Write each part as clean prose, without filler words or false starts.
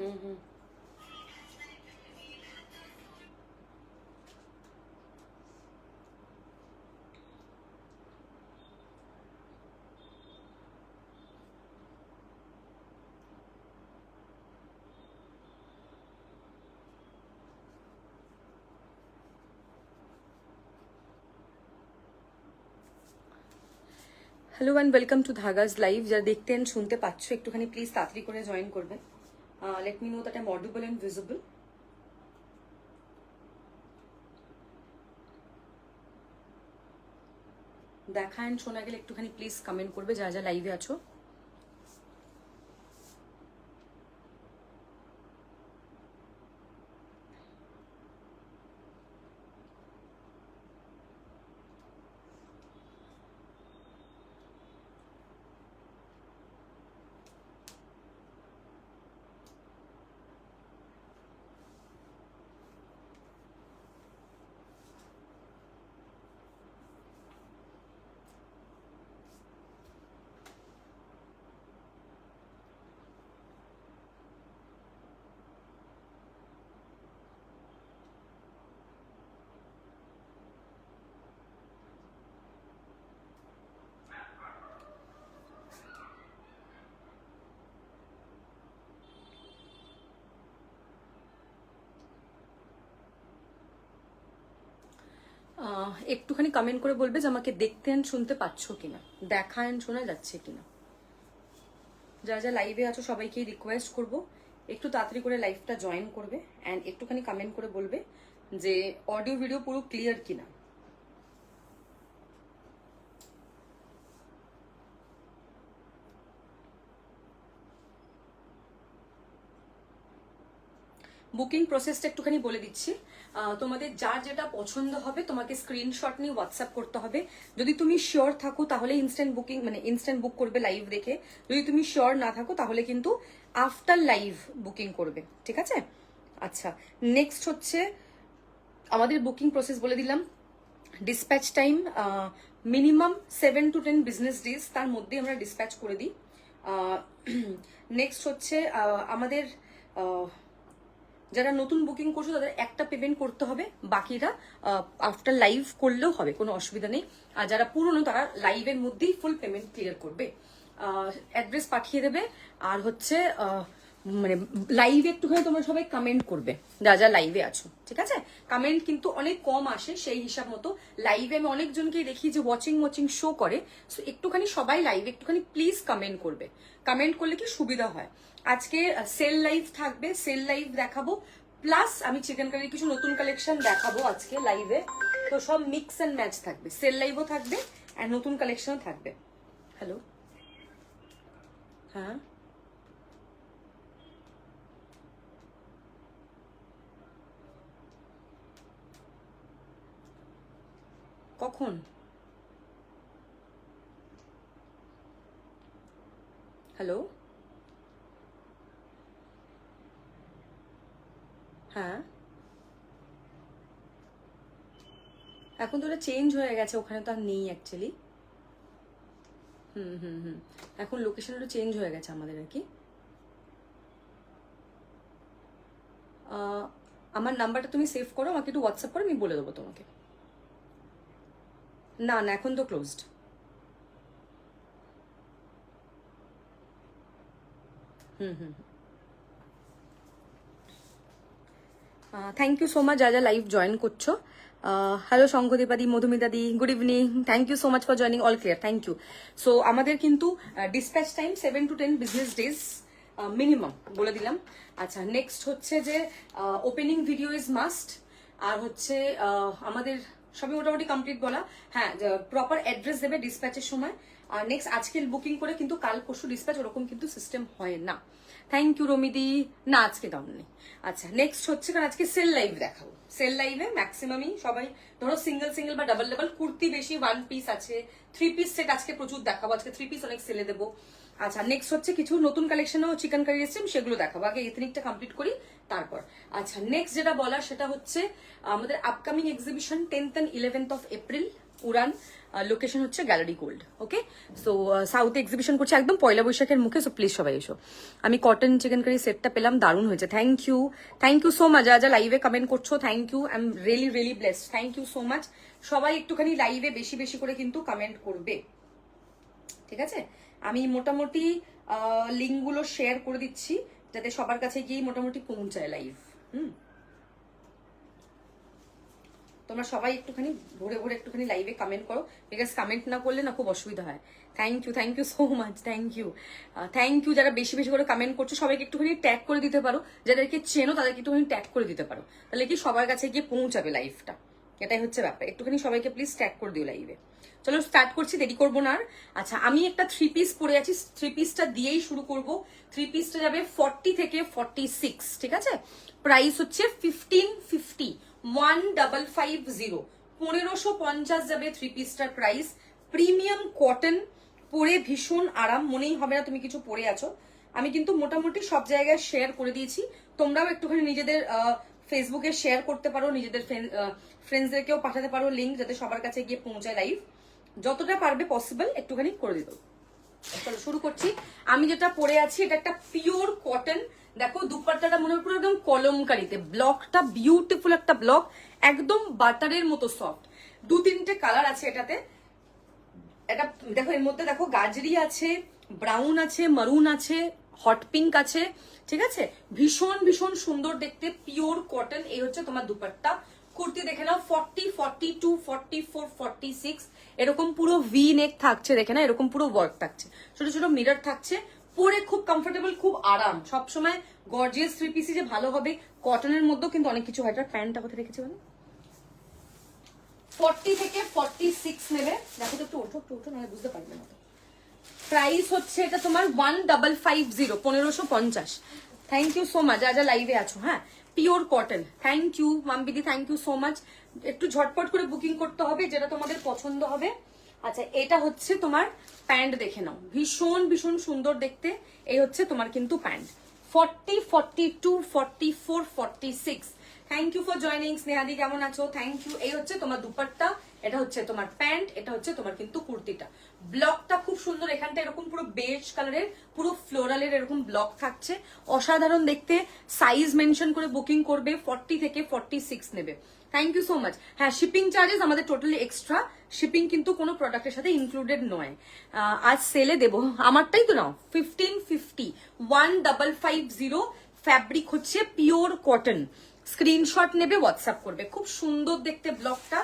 Hmm hmm. Hello and welcome to Dhagas live. যারা দেখতেন শুনতে পাচ্ছ একটুখানি প্লিজ তাড়াতাড়ি করে জয়েন করবেন। Let me know that I am audible and visible. দেখা অ্যান্ড শোনা গেলে একটুখানি প্লিজ কমেন্ট করবে যারা যারা লাইভে আছো। একটুখানি কমেন্ট করে বলবে যে আমাকে দেখতে অ্যান্ড শুনতে পাচ্ছ কিনা, দেখা অ্যান্ড শোনা যাচ্ছে কিনা। যারা যারা লাইভে আছো সবাইকেই রিকোয়েস্ট করবো একটু তাড়াতাড়ি করে লাইভটা জয়েন করবে অ্যান্ড একটুখানি কমেন্ট করে বলবে যে অডিও ভিডিও পুরো ক্লিয়ার কিনা। বুকিং প্রসেসটা একটুখানি বলে দিচ্ছি। তোমাদের যার যেটা পছন্দ হবে তোমাকে স্ক্রিনশট নিয়ে হোয়াটসঅ্যাপ করতে হবে। যদি তুমি শিওর থাকো তাহলে ইনস্ট্যান্ট বুকিং মানে ইনস্ট্যান্ট বুক করবে লাইভ দেখে। যদি তুমি শিওর না থাকো তাহলে কিন্তু আফটার লাইভ বুকিং করবে, ঠিক আছে? আচ্ছা, নেক্সট হচ্ছে আমাদের বুকিং প্রসেস বলে দিলাম। Dispatch time minimum 7 to 10 business days, তার মধ্যে আমরা ডিসপ্যাচ করে দিই। নেক্সট হচ্ছে আমাদের যারা নতুন বুকিং করছো তাদের একটা পেমেন্ট করতে হবে, বাকিরা আফটার লাইভ করলেও হবে, কোনো অসুবিধা নেই। আর যারা পুরনো তারা লাইভের মধ্যেই ফুল পেমেন্ট ক্লিয়ার করবে। অ্যাড্রেস পাঠিয়ে দেবে। আর হচ্ছে মানে লাইভে একটুখানি তোমরা সবাই কমেন্ট করবে যা যা লাইভে আছো, ঠিক আছে? কমেন্ট কিন্তু অনেক কম আসে, সেই হিসাব মতো লাইভে আমি অনেকজনকেই দেখি যে ওয়াচিং শো করে। সো একটুখানি সবাই লাইভে একটুখানি প্লিজ কমেন্ট করবে। কমেন্ট করলে কি সুবিধা হয়। আজকে সেল লাইভ থাকবে, সেল লাইভ দেখাবো, প্লাস আমি চিকেন কারির কিছু নতুন কালেকশন দেখাবো আজকে লাইভে। তো সব মিক্স অ্যান্ড ম্যাচ থাকবে, সেল লাইভও থাকবে আর নতুন কালেকশনও থাকবে। হ্যালো, হ্যাঁ কখন? হ্যালো, হ্যাঁ এখন তো ওটা চেঞ্জ হয়ে গেছে, ওখানে তো আর নেই অ্যাকচুয়ালি। হুম হুম হুম, এখন লোকেশন একটু চেঞ্জ হয়ে গেছে আমাদের আর কি। আমার নাম্বারটা তুমি সেভ করো, আমাকে একটু হোয়াটসঅ্যাপ করো, আমি বলে দেবো তোমাকে। না না, এখন তো closed. Hmm hmm. Thank you so much যা যা লাইভ জয়েন করছো। হ্যালো শঙ্খদীপাদি, মধুমিতাদি, good evening, thank you so much for joining, all clear, thank you. So আমাদের কিন্তু dispatch time 7 to 10 business days minimum বলে দিলাম। আচ্ছা, নেক্সট হচ্ছে যে ওপেনিং ভিডিও ইজ মাস্ট। আর হচ্ছে আমাদের সবই মোটামুটি কমপ্লিট বলা। হ্যাঁ, প্রপার অ্যাড্রেস দেবে ডিসপ্যাচের সময়। আর নেক্সট আজকের বুকিং করে কিন্তু কাল পরশু ডিসপ্যাচ, ওরকম কিন্তু সিস্টেম হয় না। থ্যাংক ইউ রমিদি। না আজকে দাম নেই। আচ্ছা, নেক্সট হচ্ছে কারণ আজকে সেল লাইভ দেখাবো। সেল লাইভে ম্যাক্সিমামই সবাই ধরো সিঙ্গেল সিঙ্গেল বা ডাবল ডাবল কুর্তি বেশি, 1 পিস আছে, 3 পিস সেট আজকে প্রচুর দেখাবো। আজকে 3 পিস অনেক সেলে দেবো। আচ্ছা, নেক্সট হচ্ছে কিছু নতুন কালেকশনও চিকেন কারি এসছে, সেগুলো দেখাবো। আগে এথনিকটা কমপ্লিট করি তারপর। আচ্ছা, নেক্সট যেটা বলার সেটা হচ্ছে আমাদের upcoming exhibition 10th and 11th of April Uraan. Location হচ্ছে গ্যালারি গোল্ড। ওকে, সো সাউথে এক্সিবিশন করছে একদম পয়লা বৈশাখের মুখে। সো প্লিজ সবাই এসো। আমি কটন চিকেন কারি সেটটা পেলাম, দারুণ হয়েছে। Thank you so much. যা লাইভে কমেন্ট করছো, thank you. I am really blessed. Thank you so much. সবাই একটুখানি লাইভে বেশি বেশি করে কিন্তু কমেন্ট করবে, ঠিক আছে? আমি মোটামুটি লিঙ্কগুলো শেয়ার করে দিচ্ছি যাতে সবার কাছে গিয়ে মোটামুটি পৌঁছায় লাইভ। তোমরা সবাই একটুখানি ভরে ভরে একটুখানি লাইভে কমেন্ট করো, বিকজ কমেন্ট না করলে না খুব অসুবিধা হয়। Thank you so much. Thank you যারা বেশি বেশি করে কমেন্ট করছো, সবাইকে একটুখানি ট্যাগ করে দিতে পারো। যাদেরকে চেনো তাদেরকে একটুখানি ট্যাগ করে দিতে পারো, তাহলে কি সবার কাছে গিয়ে পৌঁছাবে লাইভটা। এটাই হচ্ছে ব্যাপার। একটুখানি সবাইকে প্লিজ ট্যাগ করে দিও লাইভে। চলো স্টার্ট করছি, দেরি করবো না আর। আচ্ছা, আমি একটা 3 পিস পরে আছি, 3 পিসটা দিয়েই শুরু করব। 3 পিসটা যাবে 40 থেকে 46, ঠিক আছে? প্রাইস হচ্ছে 1550, 1550, 1550 যাবে 3 পিসটার প্রাইস। প্রিমিয়াম কটন, পরে ভীষণ আরাম, মনেই হবে না তুমি কিছু পরে আছো। আমি কিন্তু মোটামুটি সব জায়গায় শেয়ার করে দিয়েছি, তোমরাও একটুখানি নিজেদের ফেসবুকে শেয়ার করতে পারো, নিজেদের ফ্রেন্ডসদেরকেও পাঠাতে পারো লিঙ্ক, যাতে সবার কাছে গিয়ে পৌঁছায় লাইভ। যতটা পারবে পসিবল একটুখানি করে দিত। চলো শুরু করছি। আমি যেটা পরে আছি এটা একটা পিওর কটন। দেখো দুপাট্টাটা মনে হয় পুরো একদম কলমকারিতে, ব্লকটা বিউটিফুল একটা ব্লক, একদম বাটারের মতো সফট। 2-3টে কালার আছে এটাতে। এটা দেখো, এর মধ্যে দেখো গাজরি আছে, ব্রাউন আছে, মারুন আছে, হট পিঙ্ক আছে, ঠিক আছে? ভীষণ সুন্দর দেখতে, পিওর কটন। এই হচ্ছে তোমার দুপাট্টা। কুর্তি দেখে নাও, 40, 42, 44, 46 এরকম পুরো ভি নেক থাকছে, দেখে না? এরকম পুরো ওয়ার্ক থাকছে, ছোট ছোট মিরর থাকছে, পরে খুব কমফোর্টেবল, খুব আরাম। সবসময় গর্জিয়াস 3 পিসই যে ভালো হবে, কটনের মধ্যেও কিন্তু অনেক কিছু হয়। প্যান্টটা কোথায় রেখেছি মানে 40 থেকে 46 নেবে। দেখো তো একটু ওঠো নাহলে বুঝতে পারবে না। প্রাইস হচ্ছে এটা তোমার 1550, 1550। থ্যাংক ইউ সো মাচ যা লাইভে আছো। হ্যাঁ, পিওর কটন। থ্যাংক ইউ মামবিদি, থ্যাংক ইউ সো মাচ। একটু ঝটপট করে বুকিং করতে হবে যেটা তোমাদের পছন্দ হবে। আচ্ছা, এটা হচ্ছে তোমার প্যান্ট, দেখে নাও, ভীষণ সুন্দর দেখতে। এই হচ্ছে তোমার কিন্তু pant. 40, 42, 44, 46। Thank you for joining. স্নেহাদি কেমন আছো? Thank you. এই হচ্ছে তোমার দুপাট্টা, এটা হচ্ছে তোমার প্যান্ট, এটা হচ্ছে তোমার কিন্তু কুর্তিটা। ব্লকটা খুব সুন্দর, এখানটা এরকম পুরো বেজ কালারের, পুরো ফ্লোরালের এরকম ব্লক থাকছে, অসাধারণ দেখতে। সাইজ মেনশন করে বুকিং করবে, 40 থেকে 46 নেবে। Thank you so much. হ্যাঁ, শিপিং চার্জেস আমাদের টোটালি এক্সট্রা, শিপিং কিন্তু কোনো প্রোডাক্টের সাথে ইনক্লুডেড নয়। আজ সেলে দেবো, আমারটাই তো নাও, 1550, 1550। ফ্যাব্রিক হচ্ছে পিওর কটন। স্ক্রিনশট নেবে, হোয়াটসঅ্যাপ করবে। খুব সুন্দর দেখতে ব্লকটা,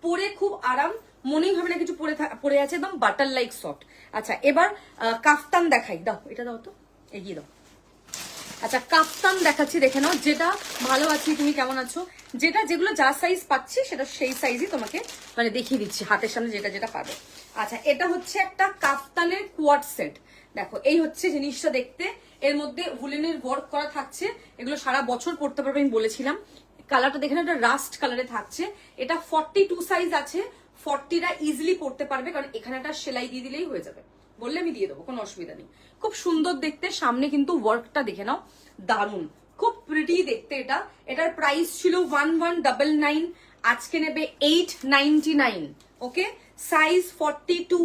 পরে খুব আরাম, মনেই হবে না কিছু পরে আছে, একদম বাটার লাইক সফট। আচ্ছা, এবার কাফতান দেখাই। দাও, এটা দাও তো, এগিয়ে দাও। আচ্ছা, কাফতান দেখাচ্ছি, দেখে নাও। যেটা ভালো আছি, তুমি কেমন আছো? যেগুলো যা সাইজ পাচ্ছি সেটা সেই সাইজই তোমাকে মানে দেখিয়ে দিচ্ছি হাতের সামনে, যেটা পাবে। আচ্ছা, এটা হচ্ছে একটা কাফতানের কোয়াড সেট। দেখো, এই হচ্ছে জিনিসটা দেখতে। এর মধ্যে উলেনের ওয়ার্ক করা থাকছে, এগুলো সারা বছর পরতে পারবে, আমি বলেছিলাম। কালারটা দেখে না, এটা রাস্ট কালারে থাকছে। এটা 42 সাইজ আছে, 40টা ইজিলি পরতে পারবে, কারণ এখানে একটা সেলাই দিয়ে দিলেই হয়ে যাবে। বললে আমি দিয়ে দেবো, কোনো অসুবিধা নেই। খুব সুন্দর দেখতে, সামনে কিন্তু ওয়ার্কটা দেখে নাও, দারুন, খুব প্রিটি দেখতে এটা। এটার প্রাইস ছিল 1199, আজকে নেবে 899। ওকে, সাইজ 42,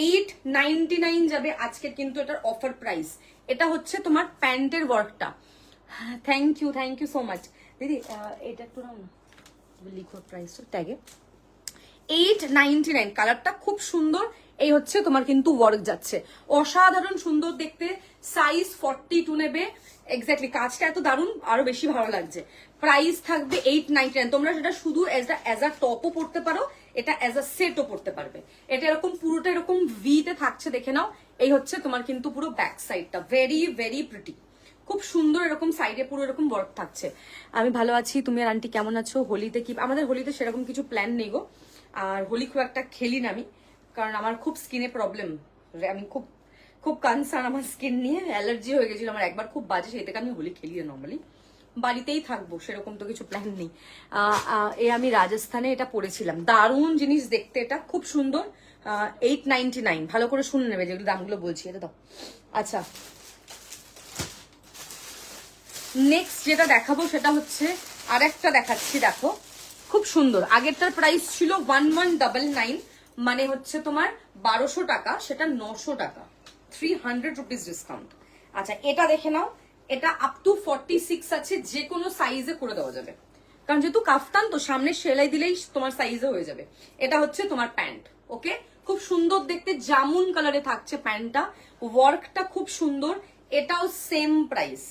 899 যাবে আজকের কিন্তু এটার অফার প্রাইস। এটা হচ্ছে তোমার প্যান্টের ওয়ার্কটা। থ্যাংক ইউ সো মাচ দিদি। এটা একটু নাও না, লিখো প্রাইস ট্যাগে। 899, কালারটা খুব সুন্দর। এই হচ্ছে তোমার কিন্তু ওয়ার্ক যাচ্ছে, অসাধারণ সুন্দর দেখতে। সাইজ 42 নেবে এক্স্যাক্টলি। কাজটা এত দারুণ, আরো বেশি ভালো লাগছে। প্রাইস থাকবে 899। তোমরা সেটা শুধু অ্যাজ আ টপও পড়তে পারো, এটা অ্যাজ আ সেটও পড়তে পারবে। এটা এরকম পুরোটা এরকম ভিতে থাকছে, দেখে নাও। এই হচ্ছে তোমার কিন্তু পুরো ব্যাক সাইডটা, ভেরি প্রিটি, খুব সুন্দর। এরকম সাইডে পুরো এরকম ওয়ার্ক থাকছে। আমি ভালো আছি, তুমি আর আন্টি কেমন আছো? হোলিতে কি? আমাদের হোলিতে সেরকম কিছু প্ল্যান নেই গো। আর হোলি খুব একটা খেলি না আমি, কারণ আমার খুব স্কিনে প্রবলেম। আমি খুব কনসার্ন আমার স্কিন নিয়ে, অ্যালার্জি হয়ে গেছিল আমার একবার, খুব বাজে। সেই থেকে আমি হোলি খেলি না, নর্মালি বাড়িতেই থাকবো, সেরকম তো কিছু প্ল্যান নেই। আমি রাজস্থানে এটা পরেছিলাম, দারুণ জিনিস দেখতে, এটা খুব সুন্দর। 899, ভালো করে শুনে নেবে যেগুলো দামগুলো বলছি, এটা দাও। আচ্ছা, নেক্সট যেটা দেখাবো সেটা হচ্ছে আরেকটা দেখাচ্ছি, দেখো খুব সুন্দর। আগেরটার প্রাইস ছিল 1199, মানে হচ্ছে তোমার 1200 টাকা, সেটা 900 টাকা, 300 রুপিস ডিসকাউন্ট। আচ্ছা এটা দেখে নাও, এটা আপ টু 46 আছে, যে কোনো সাইজে করে দেওয়া যাবে, কারণ যেহেতু কাফতান তো সামনে সেলাই দিলেই তোমার সাইজে হয়ে যাবে। এটা হচ্ছে তোমার প্যান্ট, ওকে, খুব সুন্দর দেখতে, জামুন কালারে থাকছে প্যান্টটা, ওয়ার্কটা খুব সুন্দর। এটাও সেম প্রাইস,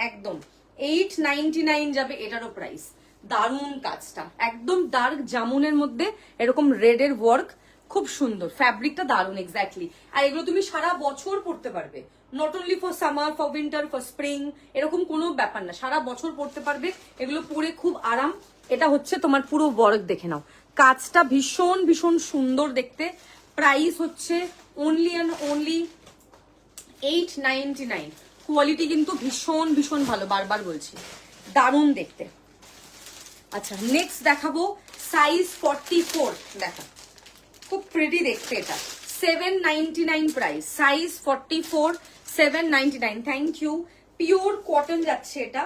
একদম 899 যাবে এটারও প্রাইস। দারুন কাজটা, একদম ডার্ক জামুনের মধ্যে এরকম রেড এর ওয়ার্ক, খুব সুন্দর ফ্যাব্রিকটা, দারুন এক্স্যাক্টলি। আর এগুলো তুমি সারা বছর পরতে পারবে, not only for summer, for winter, for spring, এরকম কোনো ব্যাপার না, সারা বছর পরতে পারবে, এগুলো পরে খুব আরাম। এটা হচ্ছে তোমার পুরো ওয়ার্ক, দেখে নাও কাজটা ভীষণ ভীষণ সুন্দর দেখতে। প্রাইস হচ্ছে অনলি অ্যান্ড অনলি 899। কোয়ালিটি কিন্তু ভীষণ ভীষণ ভালো, বারবার বলছি, দারুণ দেখতে। আচ্ছা নেক্সট দেখাবো সাইজ 44, দেখো খুব প্রিটি দেখতে, এটা 799 price, size 44, 799। Thank you. Pure cotton যাচ্ছে এটা,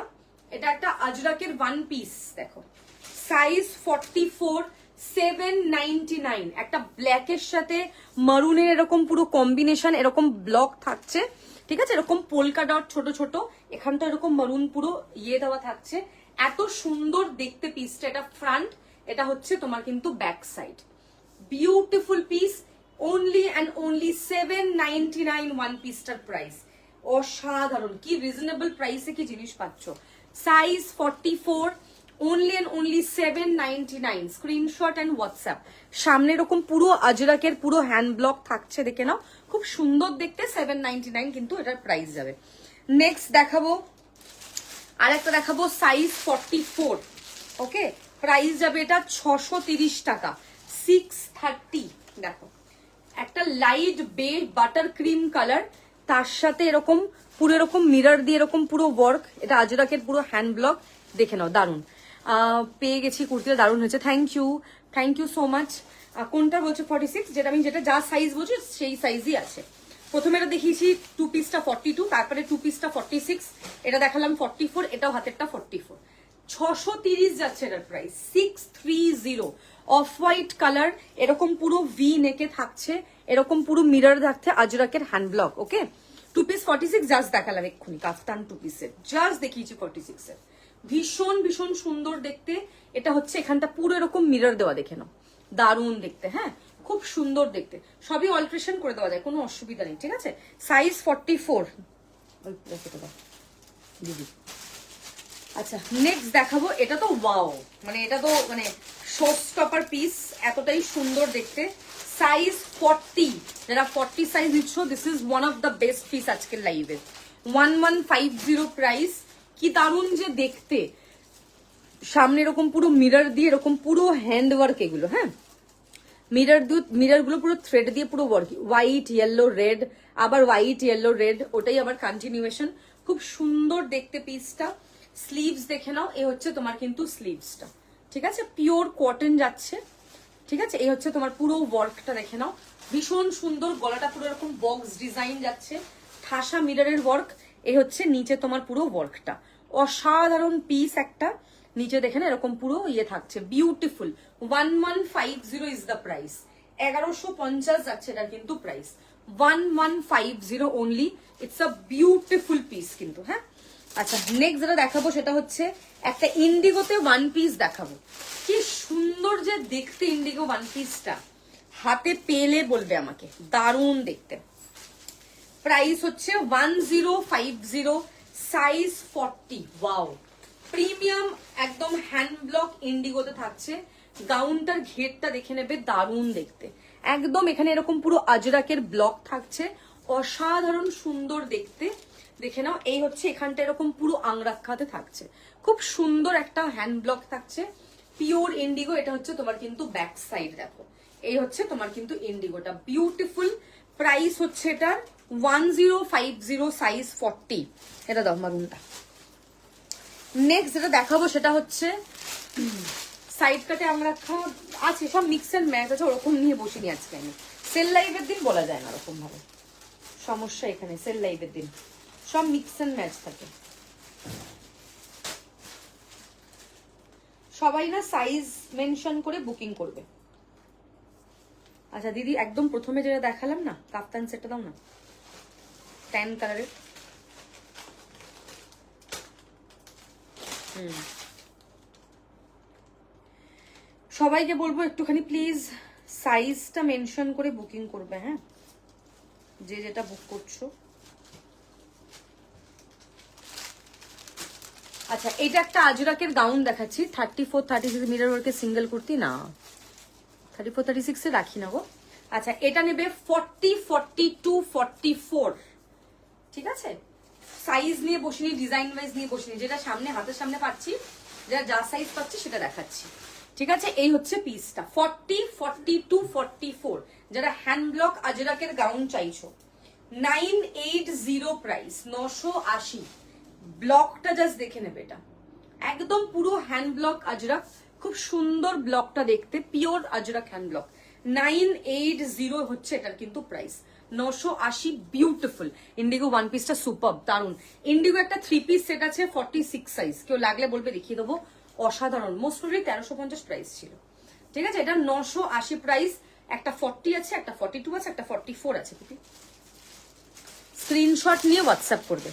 এটা একটা আজরাকের ওয়ান পিস, দেখো সাইজ 44, 799। একটা ব্ল্যাকের সাথে মারুনের এরকম পুরো কম্বিনেশন, এরকম ব্লক থাকছে, ঠিক আছে, এরকম পোলকা ডট ছোট ছোট, এখানটা এরকম মারুন পুরো ইয়ে দেওয়া থাকছে, এত সুন্দর দেখতে পিসটা। এটা ফ্রন্ট, এটা হচ্ছে তোমার কিন্তু back side, beautiful piece, only and only 799 one পিসটার প্রাইস। অসাধারণ, কি রিজনেবল প্রাইসে কি জিনিস পাচ্ছ। Size 44, only and only 799। Screenshot and WhatsApp. সামনে এরকম পুরো আজরাকের পুরো হ্যান্ড ব্লক থাকছে, দেখে নাও খুব সুন্দর দেখতে, 799 কিন্তু এটার প্রাইস যাবে। নেক্সট দেখাবো, আরেকটা দেখাবো সাইজ 44, ওকে, প্রাইস যাবে এটা 630 টাকা, 630। দেখো একটা light beige butter cream colour, তার সাথে এরকম পুরো এরকম মিরর দিয়ে এরকম পুরো ওয়ার্ক, এটা আজরাকের পুরো হ্যান্ড ব্লক, দেখে নাও দারুন। পেয়ে গেছি কুর্তিটা, দারুন হয়েছে, থ্যাংক ইউ সো মাচ। কোনটা বলছো 46? যেটা আমি যেটা যা সাইজ বলছি সেই সাইজই আছে। প্রথমে এটা দেখিয়েছি টু পিসটা 42, তারপরে টু পিসটা 46, এটা দেখালাম 44, এটাও হাতেরটা 44। 630 যাচ্ছে এটার প্রাইস, 630। অফ হোয়াইট কালার, এরকম পুরো ভি নেকে থাকছে, এরকম পুরো মিরর থাকছে, আজরাকের হ্যান্ড ব্লক, ওকে। টু পিস 46 জাস্ট দেখালাম এক্ষুনি, কাফতান টু পিসের জাস্ট দেখিয়েছি 46 এর, ভীষণ ভীষণ সুন্দর দেখতে। এটা হচ্ছে এখানটা পুরো এরকম মিরর দেওয়া, দেখে নাও দারুণ দেখতে, হ্যাঁ খুব সুন্দর দেখতে, সবই অল্টারেশন করে দেওয়া যায়, কোনো অসুবিধা নেই, ঠিক আছে। সাইজ 44 দিদি। আচ্ছা নেক্সট দেখাবো, এটা তো ওয়াও, মানে এটা তো মানে শো স্টপার পিস, এতটাই সুন্দর দেখতে। সাইজ 40, যারা 40 সাইজ নিচ্ছ, this is one of the best piece আজকের লাইভে। 1150 প্রাইস, কি দারুণ যে দেখতে, সামনে এরকম পুরো মিরর দিয়ে এরকম পুরো হ্যান্ড ওয়ার্ক এগুলো, হ্যাঁ মিরর গুলো পুরো থ্রেড দিয়ে পুরো ওয়ার্ক, হোয়াইট ইয়েলো রেড, আবার হোয়াইট ইয়েলো রেড, ওটাই আবার কন্টিনিউয়েশন, খুব সুন্দর দেখতে পিসটা। স্লিভস দেখে নাও, এই হচ্ছে তোমার কিন্তু স্লিভসটা, ঠিক আছে, পিওর কটন যাচ্ছে, ঠিক আছে। এই হচ্ছে তোমার পুরো ওয়ার্কটা দেখে নাও, ভীষণ সুন্দর, গলাটা পুরো এরকম বক্স ডিজাইন যাচ্ছে, ঠাসা মিররের ওয়ার্ক। এই হচ্ছে নিচে তোমার পুরো ওয়ার্কটা, অসাধারণ পিস একটা। নিচে দেখেন এরকম পুরো ইয়ে থাকছে, বিউটিফুল। 1150 ইজ দ্য প্রাইস, 1150 যাচ্ছে এটার কিন্তু price, 1150 only. It's a beautiful piece কিন্তু, হ্যাঁ। আচ্ছা নেক্সট যেটা দেখাবো সেটা হচ্ছে একটা ইন্ডিগোতে ওয়ান পিস দেখাবো, কি সুন্দর যে দেখতে ইন্ডিগো ওয়ান পিসটা, হাতে পেলে বলবে আমাকে, দারুণ দেখতে। প্রাইস হচ্ছে 1050, সাইজ 40। ওয়াও, প্রিমিয়াম একদম হ্যান্ড ব্লক ইন্ডিগোতে থাকছে, গাউনটার ঘেরটা দেখে নেবে, দারুণ দেখতে, একদম এখানে এরকম পুরো আজরাকের ব্লক থাকছে, অসাধারণ সুন্দর দেখতে, দেখে নাও। এই হচ্ছে এখানটা এরকম পুরো আংরাক্ষাতে থাকছে, খুব সুন্দর একটা হ্যান্ড ব্লক থাকছে, পিওর ইন্ডিগো। এটা হচ্ছে তোমার কিন্তু ব্যাক সাইড, দেখো এই হচ্ছে তোমার কিন্তু ইন্ডিগোটা, বিউটিফুল। প্রাইস হচ্ছে এটার 1050, সাইজ 40। এটা দাও মারুনটা। নেক্সট যেটা দেখাবো সেটা হচ্ছে সাইড কাটে আংরাক্ষা আছে, সব মিক্স এন্ড ম্যাচ আছে, ওরকম নিয়ে বসিনি আজকে আমি, সেল লাইভের দিন বলা যায় না ওরকম ভাবে, সমস্যা এখানে সেল লাইভের দিন সব মিক্স এন্ড ম্যাচ থাকে। সবাই না সাইজ মেনশন করে বুকিং করবে। আচ্ছা দিদি, একদম প্রথমে যেটা দেখালাম না কাফতান সেটটা দাও না, ট্যান কালারের। সবাইকে বলবো একটুখানি প্লিজ সাইজটা মেনশন করে বুকিং করবে, হ্যাঁ, যে যেটা বুক করছো। আচ্ছা, এটা একটা আজরাকের গাউন দেখাচ্ছি, 34-36 মিটার ওয়ার্কের সিঙ্গেল কুর্তি, না 34-36 এ রাখি না গো। আচ্ছা, এটা নেবে 40-42-44, ঠিক আছে? সাইজ নিয়ে বসিনি, ডিজাইন ওয়াইজ নিয়ে বসিনি, যেটা সামনে হাতের সামনে পাচ্ছি, যেটা যা সাইজ পাচ্ছি সেটা দেখাচ্ছি, ঠিক আছে? এই হচ্ছে পিসটা 40-42-44, যারা হ্যান্ড ব্লক আজরাকের গাউন চাইছো। 980 প্রাইস, 980। ব্লকটা জাস্ট দেখে নেবে, এটা একদম পুরো হ্যান্ড ব্লক আজরাক, খুব সুন্দর ব্লকটা দেখতে, পিওর আজরাক হ্যান্ড ব্লক। 980 হচ্ছে এটার কিন্তু প্রাইস, 980। বিউটিফুল ইন্ডিগো ওয়ান পিসটা সুপার, দারুন। ইন্ডিগো একটা 3 পিস সেট আছে 46 সাইজ, কেউ লাগলে বলবে দেখিয়ে দেবো, অসাধারণ। মোস্ট প্রবাবলি 1350 প্রাইস ছিল, ঠিক আছে? এটা 980 প্রাইস। একটা 40 আছে, একটা 42 আছে, একটা 44 আছে। স্ক্রিনশট নিয়ে হোয়াটসঅ্যাপ করবে।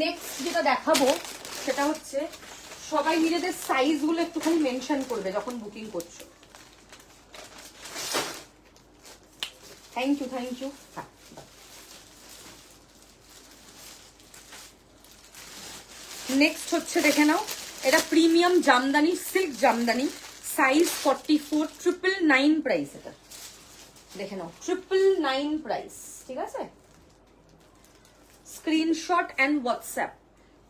নেক্সট যেটা দেখাবো সেটা হচ্ছে, সবাই নিজেদের সাইজ গুলো একটুখানি মেনশন করবে যখন বুকিং করছো। Thank you, thank you. Next হচ্ছে দেখে নাও, এটা premium jamdani, silk jamdani, size 44, 999 price. এটা দেখে নাও, 999 প্রাইস, ঠিক আছে? Screenshot and WhatsApp.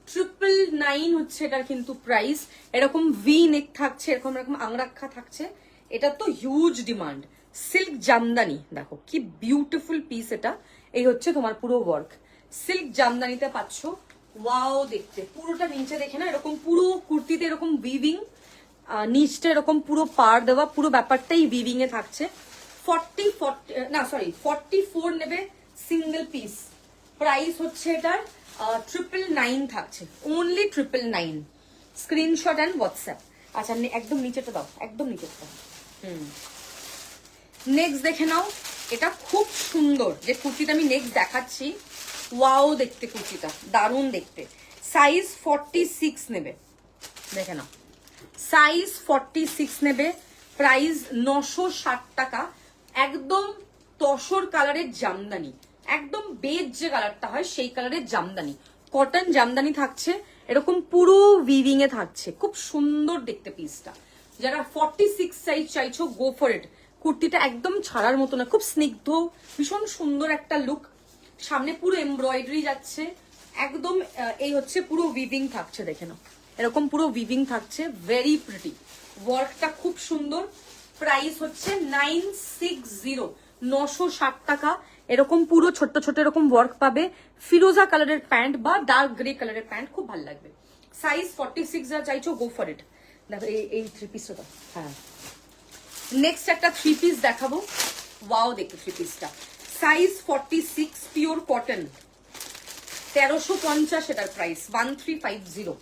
999 হচ্ছে এটার কিন্তু প্রাইস। এরকম ভি নেক থাকছে, এরকম এরকম আংরাক্ষা থাকছে, এটা তো হিউজ ডিমান্ড। সিল্ক জামদানি, দেখো কি বিউটিফুল পিস এটা। এই হচ্ছে তোমার পুরো ওয়ার্ক, সিল্ক জামদানিতে পাচ্ছ। ওয়াও দেখতে, পুরোটা নিচে দেখে না, এরকম পুরো কুর্তিতে এরকম উইভিং, নিচটা এরকম পুরো পার দেওয়া, পুরো ব্যাপারটাই উইভিং এ থাকছে। 44 নেবে সিঙ্গেল পিস, প্রাইস হচ্ছে এটার 999 থাকছে, অনলি 999। Screenshot and WhatsApp. আচ্ছা, একদম নিচেটা দাও, একদম নিচেটা দাও। নেক্সট দেখে নাও, এটা খুব সুন্দর যে কুর্তিটা আমি নেক্সট দেখাচ্ছি। ওয়াও দেখতে কুর্তিটা, দারুণ দেখতে। সাইজ 46 নেবে, দেখে নাও, সাইজ 46 নেবে, প্রাইস 960 টাকা। একদম তসর কালারের জামদানি, একদম বেজ যে কালারটা হয় সেই কালারের জামদানি, কটন জামদানি থাকছে, এরকম পুরো উইভিং এ থাকছে, খুব সুন্দর দেখতে পিসটা। যারা 46 সাইজ চাইছো, গো ফর ইট। কুর্তিটা একদম ছাড়ার মতো না, খুব স্নিগ্ধ, ভীষণ সুন্দর একটা লুক। সামনে পুরো এমব্রয়ডারি যাচ্ছে, একদম এই হচ্ছে পুরো উইভিং থাকছে, দেখে নাও, এরকম পুরো উইভিং থাকছে, ভেরি প্রিটি। ওয়ার্কটা খুব সুন্দর। প্রাইস হচ্ছে 960, 960 টাকা। এরকম পুরো ছোট্ট ছোট এরকম ওয়ার্ক পাবে, ফিরোজা কালারের প্যান্ট বা ডার্ক গ্রে কালারের প্যান্ট, খুব ভালো লাগবে। সাইজ 46 যা চাইছো, গো ফর ইট। দেখো এই 3 পিসটা দাও। হ্যাঁ, নেক্সট একটা 3 পিস দেখাবো। ওয়াও দেখো 3 পিসটা, সাইজ 46, পিওর কটন, 1350 এটার প্রাইস, 1350।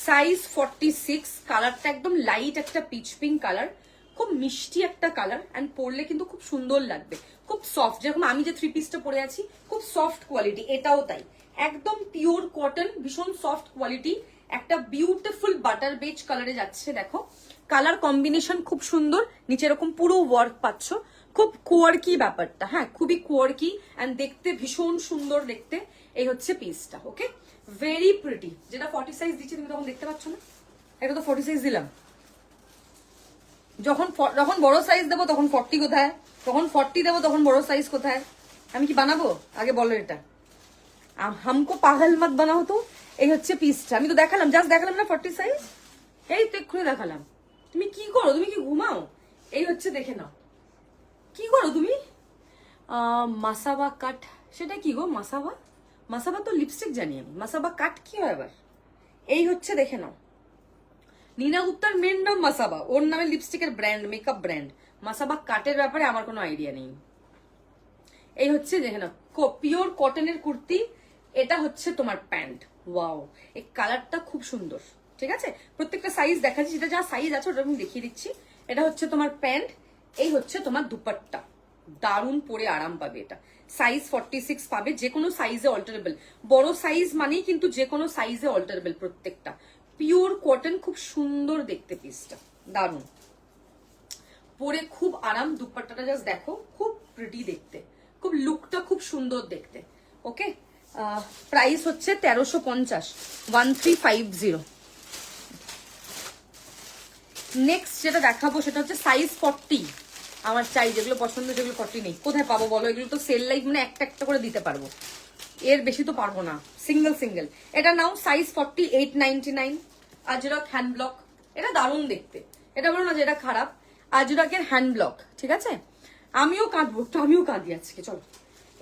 সাইজ 46, কালারটা একদম লাইট একটা পিচ পিঙ্ক কালার, খুব মিষ্টি একটা কালার, এন্ড পরলে কিন্তু খুব সুন্দর লাগবে, খুব সফট। যেরকম আমি যে 3 পিসটা পরে আছি, খুব সফট কোয়ালিটি, এটাও তাই, একদম পিওর কটন, ভীষণ সফট কোয়ালিটি। একটা বিউটিফুল বাটার বেজ কালারে যাচ্ছে, দেখো কালার কম্বিনেশন খুব সুন্দর। নিচে এরকম পুরো ওয়ার্ক পাচ্ছ, খুব কোয়ার্কি ব্যাপারটা, হ্যাঁ খুবই কোয়ার্কি, এন্ড দেখতে ভীষণ সুন্দর দেখতে। এই হচ্ছে পিসটা, ওকে, ভেরি প্রিটি। যেটা 40 সাইজ দিচ্ছি তুমি তখন দেখতে পাচ্ছ না, এটা তো 40 সাইজ দিলাম। যখন যখন বড় সাইজ দেবো তখন 40 কোথায়, তখন 40 দেবো তখন বড় সাইজ কোথায়? আমি কি বানাবো? আগে বলো এটা, হামকো পাগল মত বানাও তো। এই হচ্ছে পিসটা, আমি তো দেখালাম, জাস্ট দেখালাম না 40 সাইজ, এই তো এক্ষুনি দেখালাম। তুমি কি করো? তুমি কি ঘুমাও? এই হচ্ছে, দেখে নাও, কি করো তুমি? মাসাবা কাট, সেটা কি গো? মাসাবা, মাসাবা তো লিপস্টিক জানি আমি, মাসাবা কাট কি হয় আবার? এই হচ্ছে, দেখে নাও, নীনা গুপ্তার মেন নাম মাসাবা, ওর নামে লিপস্টিকের ব্র্যান্ড, মেকআপ ব্র্যান্ড। মাসাবা কাটের ব্যাপারে আমার কোনো আইডিয়া নেই। এই হচ্ছে, দেখে নাও, পিওর কটনের কুর্তি। এটা হচ্ছে তোমার প্যান্ট। ওয়াও, এই কালারটা খুব সুন্দর, ঠিক আছে? প্রত্যেকটা সাইজ দেখাচ্ছি, যেটা যা সাইজ আছে ওটা আমি দেখিয়ে দিচ্ছি। এটা হচ্ছে তোমার প্যান্ট, এই হচ্ছে তোমার দুপাট্টা, দারুণ পরে আরাম পাবে। এটা সাইজ 46 পাবে, যে কোনো সাইজে অল্টারেবল। বড় সাইজ মানেই কিন্তু যে কোনো সাইজে অল্টারেবল প্রত্যেকটা। পিওর কটন, খুব সুন্দর দেখতে পিসটা, দারুণ পরে খুব আরাম। দুপাট্টাটা জাস্ট দেখো, খুব প্রিটি দেখতে, খুব লুকটা খুব সুন্দর দেখতে। ওকে, প্রাইস হচ্ছে 1350, 1350। নেক্সট যেটা দেখাবো সেটা হচ্ছে সাইজ 40। আমার চাই, যেগুলো পছন্দ যেগুলো 40 নেই, কোথায় পাবো বলো? এগুলো তো সেল লাইভ, মানে একটা একটা করে দিতে পারবো, এর বেশি তো পারবো না। সিঙ্গেল সিঙ্গেল এটা নাও, সাইজ 40, 899। আজরাক হ্যান্ড ব্লক, এটা দারুণ দেখতে। এটা বলো না যে এটা খারাপ, আজরাকের হ্যান্ড ব্লক, ঠিক আছে? আমিও কাঁদবো একটু, আমিও কাঁদি আজকে, চলো।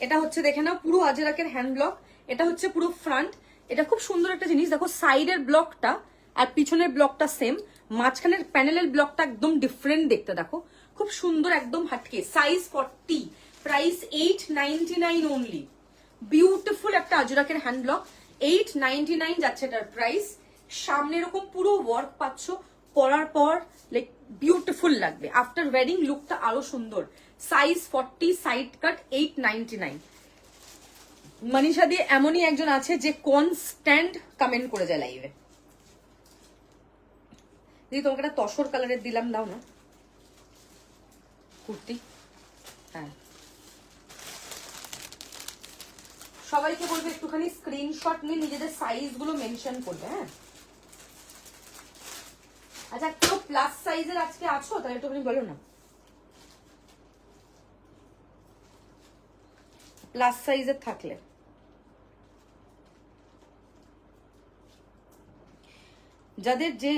এটা হচ্ছে দেখে নাও, পুরো আজরাকের হ্যান্ড ব্লক। এটা হচ্ছে পুরো ফ্রন্ট। এটা খুব সুন্দর একটা জিনিস, দেখো সাইডের ব্লকটা আর পিছনের ব্লকটা সেম, মাঝখানের প্যানেলের ব্লকটা একদম ডিফারেন্ট দেখতে, দেখো খুব সুন্দর, একদম হাটকে। Size 40, price 899 only. বিউটিফুল একটা আজরাকের হ্যান্ড ব্লক, 899 যাচ্ছে এটার প্রাইস। সামনে এরকম পুরো ওয়ার্ক পাচ্ছ, পরার পর লাইক বিউটিফুল লাগবে। আফটার ওয়েডিং লুকটা আরো সুন্দর। সাইজ 40, সাইড কাট, 899। মনীষা দিয়ে এমনই একজন আছে যে কনস্ট্যান্ট কমেন্ট করে যায় লাইভে। দিদি তোমাকে একটা তসর কালারের দিলাম, দাও না কুর্তি। হ্যাঁ, সবাইকে বলবে একটুখানি স্ক্রিনশট নিয়ে নিজেদের সাইজ গুলো মেনশন করবে। হ্যাঁ, আচ্ছা কেউ প্লাস সাইজের আজকে আছো? তাহলে একটুখানি বলো না, প্লাস সাইজের থাকলে। যাদের যে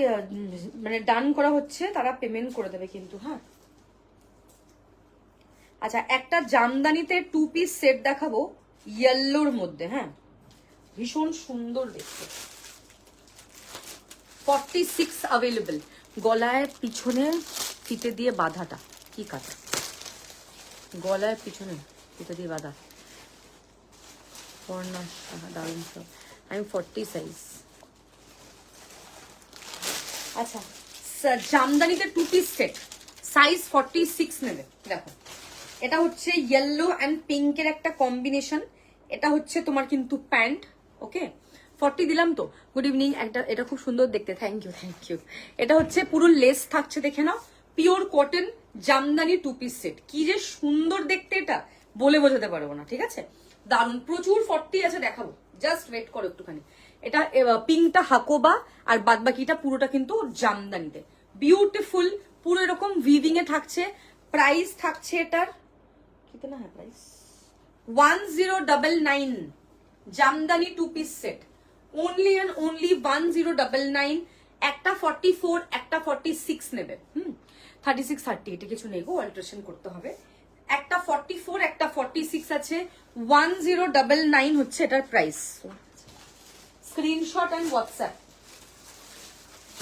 মানে ডান করা হচ্ছে তারা পেমেন্ট করে দেবে কিন্তু। হ্যাঁ, আচ্ছা একটা জামদানিতে 2 পিস সেট দেখাবো ইয়েলোর মধ্যে। হ্যাঁ, ভীষণ সুন্দর দেখতে। 46 অ্যাভেলেবল। গলায় পিছনে ফিতে দিয়ে বাঁধাটা কি কাটা, গলায় পিছনে ফিতে দিয়ে বাঁধা, দারুণ সব। আমি 40 সাইজ। আচ্ছা জামদানিতে 2 পিস সেট, সাইজ 46 নেবে। দেখো এটা হচ্ছে ইয়েলো অ্যান্ড পিঙ্কের একটা কম্বিনেশন। এটা হচ্ছে তোমার কিন্তু প্যান্ট। ওকে, 40 দিলাম তো। Good evening. একটা এটা খুব সুন্দর দেখতে, থ্যাংক ইউ থ্যাংক ইউ। এটা হচ্ছে পুরো লেস থাকছে, দেখে নাও, pure cotton jamdani 2 piece set. কি যে সুন্দর দেখতে, এটা বলে বোঝাতে পারবো না, ঠিক আছে? দারুন, প্রচুর 40 আছে, দেখাবো, জাস্ট ওয়েট করো একটুখানি। এটা পিঙ্কটা হাকোবা আর বাদ বাকিটা পুরোটা কিন্তু জামদানিতে। বিউটিফুল, পুরো এরকম উইভিং এ থাকছে। প্রাইস থাকছে এটার কিতনা है price? 1099। Jamdani 2 piece set, only and only 1099। একটা 44, একটা 46 নেবে। 36 30 এটা কিছু নেই গো, অল্টারেশন করতে হবে। একটা 44, একটা 46 আছে। 1099 হচ্ছে এটার price. Screenshot and WhatsApp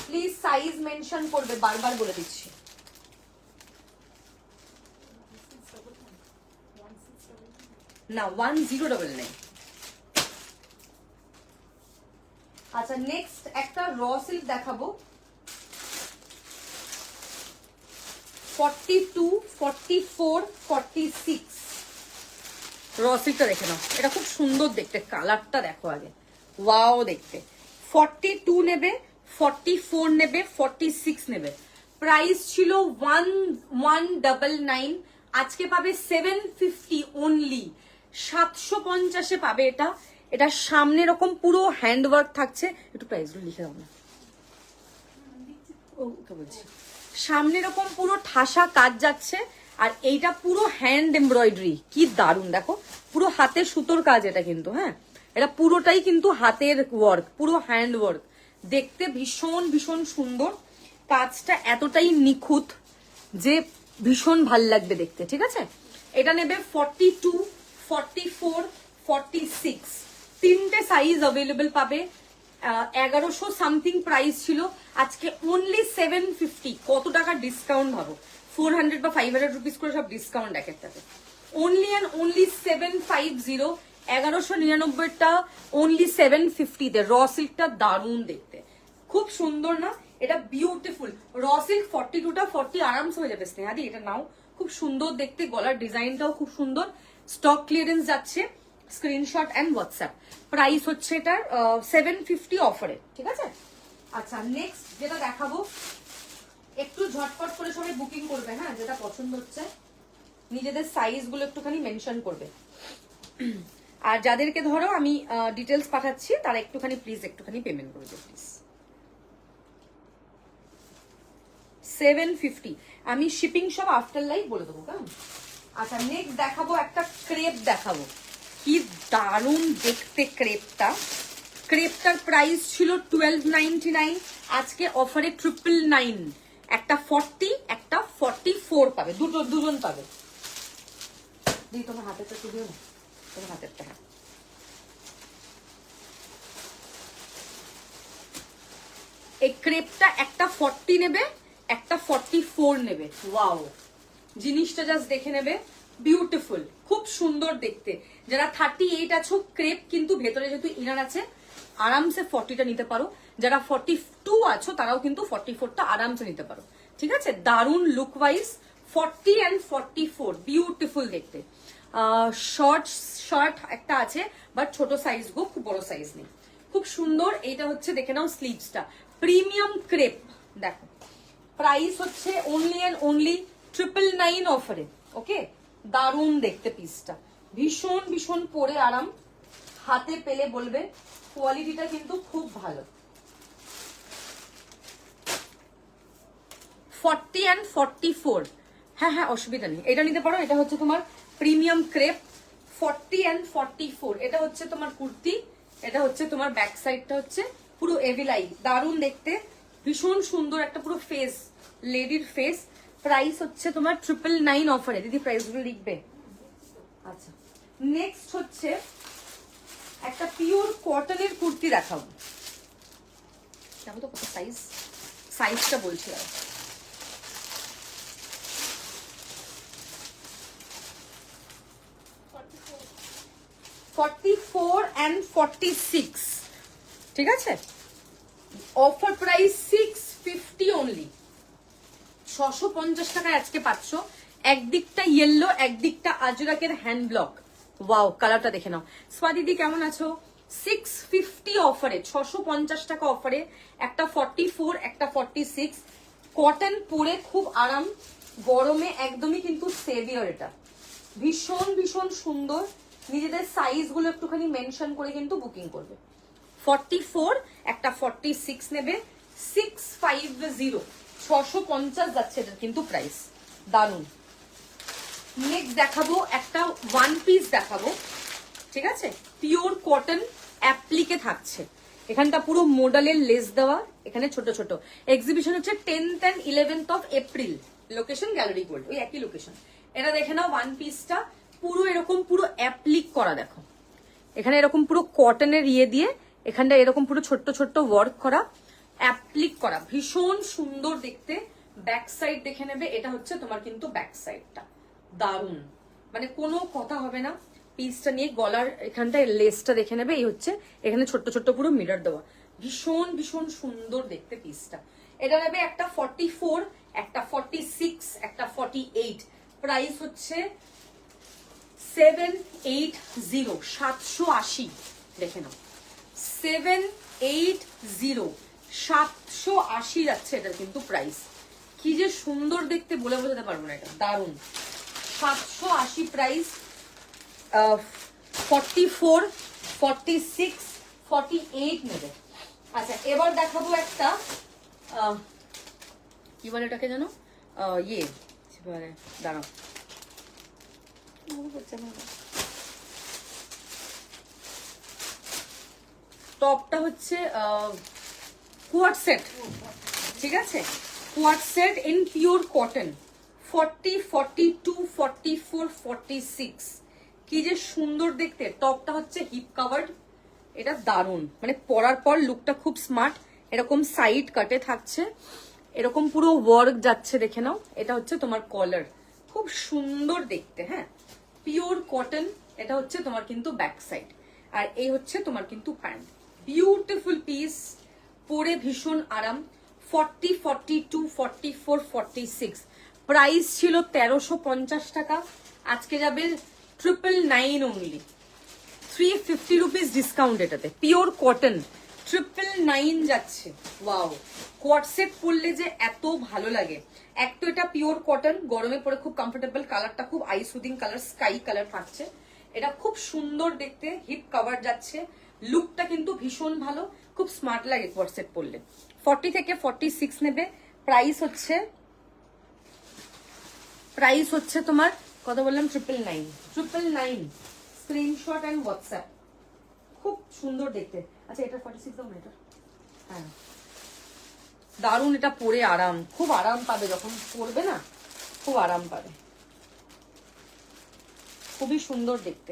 please, size mention করবে, বারবার বলে দিচ্ছি। না 1099। আচ্ছা নেক্সট একটা র সিল্ক দেখাবো, 42, 44, 46। র সিল্কটা দেখে নাও, এটা খুব সুন্দর দেখতে, কালারটা দেখো আগে, ওয়াও দেখতে। 42 নেবে, 44 নেবে, 46 নেবে। প্রাইস ছিল 1199, আজকে পাবে 750 অনলি। 750-এ পাবে এটা। এটা সামনে এরকম পুরো হ্যান্ডওয়ার্ক থাকছে, একটু প্রাইসগুলো লিখে দাও না। ওকে বলছি, সামনে এরকম পুরো ঠাসা কাজ যাচ্ছে, আর এইটা পুরো হ্যান্ড এমব্রয়ডারি। কি দারুণ দেখো, পুরো হাতের সুতোর কাজ এটা কিন্তু। হ্যাঁ, এটা পুরোটাই কিন্তু হাতের ওয়ার্ক, পুরো হ্যান্ড ওয়ার্ক, দেখতে ভীষণ ভীষণ সুন্দর। কাজটা এতটাই নিখুঁত যে ভীষণ ভাল লাগবে দেখতে, ঠিক আছে? এটা নেবে 42, 44, 46, তিনটে সাইজ অ্যাভেলেবল পাবে। 1100 সামথিং প্রাইস ছিল, আজকে অনলি 750। কত টাকা ডিসকাউন্ট ভাবো, 400 বা 500 রুপিস করে সব ডিসকাউন্ট এক একটাতে। Only and only 750। 1199টা অনলি 750 তে। র সিল্কটা দারুণ দেখতে, খুব সুন্দর না, এটা বিউটিফুল। র সিল্ক 42টা 40 আরামস হয়ে যাবে স্নেহাদি, এটা নাও। খুব সুন্দর দেখতে, গলার ডিজাইনটাও খুব সুন্দর। স্টক ক্লিয়ারেন্স যাচ্ছে, স্ক্রিনশট অ্যান্ড হোয়াটসঅ্যাপ। প্রাইস হচ্ছে এটার 750 অফারে, ঠিক আছে। আচ্ছা নেক্সট যেটা দেখাবো, একটু ঝটপট করে সবাই বুকিং করবে, হ্যাঁ, যেটা পছন্দ হচ্ছে নিজেদের সাইজ গুলো একটুখানি মেনশন করবে। আর যাদেরকে ধরো আমি ডিটেলস পাঠাচ্ছি তারা একটুখানি প্লিজ একটুখানি পেমেন্ট করে দিও প্লিজ। 750, আমি শিপিং সব আফটার লাইভ বলে দেবো, কেমন। আচ্ছা নেক্সট দেখাবো একটা ক্রেপ দেখাবো, কি দারুণ দেখতে ক্রেপটা। ক্রেপটার প্রাইস ছিল 1299, আজকে অফারে 999। একটা 40 একটা 44 পাবে, দুজন পাবে। দিই তোমার হাতেরটা একটু দিও না, তোমার হাতেরটা। হ্যাঁ এই ক্রেপটা একটা 40 নেবে, একটা 44 নেবে। ওয়াও, জিনিসটা জাস্ট দেখে নেবে, বিউটিফুল, খুব সুন্দর দেখতে। যারা 38 আছো, ক্রেপ কিন্তু ভেতরে যেহেতু ইনার আছে আরামসে 40টা নিতে পারো। যারা 42 আছো তারাও কিন্তু 44টা আরামসে নিতে পারো, ঠিক আছে। দারুণ লুক ওয়াইজ, 40 অ্যান্ড 44 বিউটিফুল দেখতে। শর্ট একটা আছে বাট ছোট সাইজ গো, খুব বড় সাইজ নেই, খুব সুন্দর। এইটা হচ্ছে দেখে নাও স্লিভসটা, প্রিমিয়াম ক্রেপ। দেখো প্রাইস হচ্ছে অনলি অ্যান্ড অনলি 999 অফারে, ওকে। দারুণ দেখতে পিসটা, ভীষণ ভীষণ পরে আরাম, হাতে পেলে বলবে কোয়ালিটিটা কিন্তু খুব ভালো। 40 অ্যান্ড 44, হ্যাঁ হ্যাঁ অসুবিধা নেই, এটা নিতে পারো। এটা হচ্ছে তোমার প্রিমিয়াম ক্রেপ, 40 অ্যান্ড 44। এটা হচ্ছে তোমার কুর্তি, এটা হচ্ছে তোমার ব্যাক সাইডটা হচ্ছে পুরো এভিলাই, দারুণ দেখতে, ভীষণ সুন্দর একটা পুরো ফেস, লেডির ফেস। প্রাইস হচ্ছে তোমার 999 অফারে। দিদি প্রাইস গুলো লিখবে। আচ্ছা নেক্সট হচ্ছে একটা পিওর কটনের কুর্তি দেখাবো। দেখো তো কত সাইজ, সাইজটা বলছি আর 44 and 46, ঠিক আছে। অফার প্রাইস 650 অনলি, 650 টাকায় আজকে পাচ্ছ। একদিকটা ইয়েলো, একদিকটা আজরাকের হ্যান্ড ব্লক। ওয়াও, কালারটা দেখে নাও। স্বাদিদি কেমন আছো? 650 অফারে, 650 টাকা অফারে একটা 44 একটা 46। কটন পরে খুব আরাম, গরমে একদমই কিন্তু সেভিয়ার। এটা ভীষণ ভীষণ সুন্দর। নিজেদের সাইজ গুলো একটুখানি মেনশন করে কিন্তু বুকিং করবে। 44 একটা 46 নেবে, 650, 650 যাচ্ছে এটার কিন্তু প্রাইস। দারুন। নেক্সট দেখাবো একটা ওয়ান পিস দেখাবো, ঠিক আছে, পিওর কটন অ্যাপ্লিকে থাকছে। এখানটা পুরো মডেলের লেস দেওয়া, এখানে ছোট ছোট। এক্সিবিশন হচ্ছে 10th and 11th of April, location gallery gold, ওই একই লোকেশন। এটা দেখে নাও, ওয়ান পিসটা পুরো এরকম পুরো অ্যাপ্লিক করা, দেখো এখানে এরকম পুরো কটনের ইয়ে দিয়ে এখানটা এরকম পুরো ছোট্ট ছোট্ট ওয়ার্ক করা, অ্যাপ্লিক করা, ভীষণ সুন্দর দেখতে। ব্যাক সাইড দেখে নেবে, এটা হচ্ছে তোমার কিন্তু ব্যাক সাইডটা, দারুন, মানে কোনো কথা হবে না পিসটা নিয়ে। গলার এখানটায় লেসটা দেখে নেবে, এই হচ্ছে এখানে ছোট্ট ছোট্ট পুরো মিরর দেওয়া, ভীষণ ভীষণ সুন্দর দেখতে পিসটা। এটা নেবে একটা 44, একটা 46, একটা 48। প্রাইস হচ্ছে 780, 780, দেখে নাও 780, 780 যাচ্ছে এটার কিন্তু প্রাইস। কি যে সুন্দর দেখতে বলে বোঝাতে পারবো না, এটা দারুন। 780 প্রাইস, 44, 46, 48 নেবে। আচ্ছা এবার দেখাবো একটা কি বলে এটাকে জানো, ইয়ে দাঁড়াও, টপটা হচ্ছে কোয়াড সেট, ঠিক আছে, quad set in pure cotton, 40, 42, 44, 46। কি যে সুন্দর দেখতে। টপটা হচ্ছে হিপ কাভার্ড, এটা দারুন, মানে পরার পর লুকটা খুব স্মার্ট। এরকম সাইড কাটে থাকছে, এরকম পুরো ওয়ার্ক যাচ্ছে, দেখে নাও। এটা হচ্ছে তোমার কলার, খুব সুন্দর দেখতে, হ্যাঁ, পিওর কটন। এটা হচ্ছে তোমার কিন্তু ব্যাক সাইড, আর এই হচ্ছে তোমার কিন্তু প্যান্ট। বিউটিফুল পিস, পরে ভীষণ আরাম। 40, 42, 44, 46 প্রাইস ছিল 1350 টাকা, আজকে যাবে 999 অনলি, 350 রুপিস ডিসকাউন্ট এটাতে। পিওর কটন 999 যাচ্ছে। ওয়াও, কোয়ার্ড সেট পরলে যে এত ভালো লাগে। এক তো এটা পিওর কটন, গরমে পরে খুব কমফোর্টেবল, কালারটা খুব I soothing colour, sky colour থাকছে। এটা খুব সুন্দর দেখতে, হিপ কভার যাচ্ছে, লুকটা কিন্তু ভীষণ ভালো, খুব স্মার্ট লাগে কোয়ার্ড সেট পরলে। 40 থেকে 46 নেবে। প্রাইস হচ্ছে তোমার কত বললাম, 999। স্ক্রিনশট এন্ড হোয়াটসঅ্যাপ, খুব সুন্দর দেখতে। আচ্ছা এটা 46 দাও না এটা। হ্যাঁ দারুন, এটা পরে আরাম, খুব আরাম পাবে যখন পরবে না, খুব আরাম পাবে, খুবই সুন্দর দেখতে।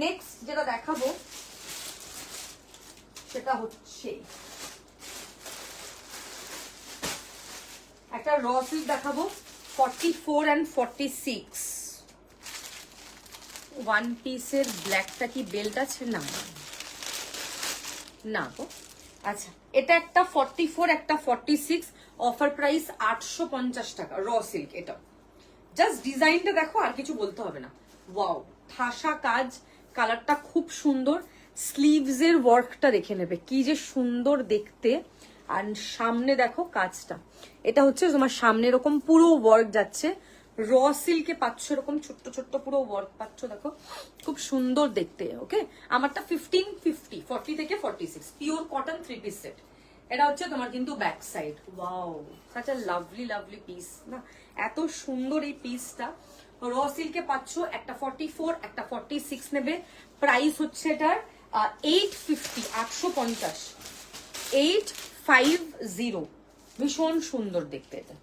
নেক্সট যেটা দেখাবো সেটা হচ্ছে একটা র সিল্ক দেখাবো, 44 and 46। ওয়ান পিসের ব্ল্যাকটা কি বেল্ট আছে? না না গো। আচ্ছা এটা একটা 44, একটা 46, অফার প্রাইস 850 টাকা, র সিল্ক। এটা জাস্ট ডিজাইনটা দেখো, আর কিছু বলতে হবে না। ওয়াও, ঠাসা কাজ, কালারটা খুব সুন্দর, স্লিভস এর ওয়ার্কটা দেখে নেবে কি যে সুন্দর দেখতে। আর সামনে দেখো কাজটা, এটা হচ্ছে তোমার সামনে এরকম পুরো ওয়ার্ক যাচ্ছে, র সিল্কে পাচ্ছ, এরকম ছোট্ট ছোট্ট পুরো ওয়ার্ক পাচ্ছ, দেখো খুব সুন্দর দেখতে। ওকে, আমারটা 1550, 40 থেকে 46, পিওর কটন 3 পিস সেট। এটা হচ্ছে তোমার কিন্তু back side. Wow, such a lovely lovely piece না, এত সুন্দর এই পিসটা। র সিল্কে পাচ্ছ, একটা 44, একটা 46 নেবে। প্রাইস হচ্ছে এটার 850, 850, 850। ভীষণ সুন্দর দেখতে এটা।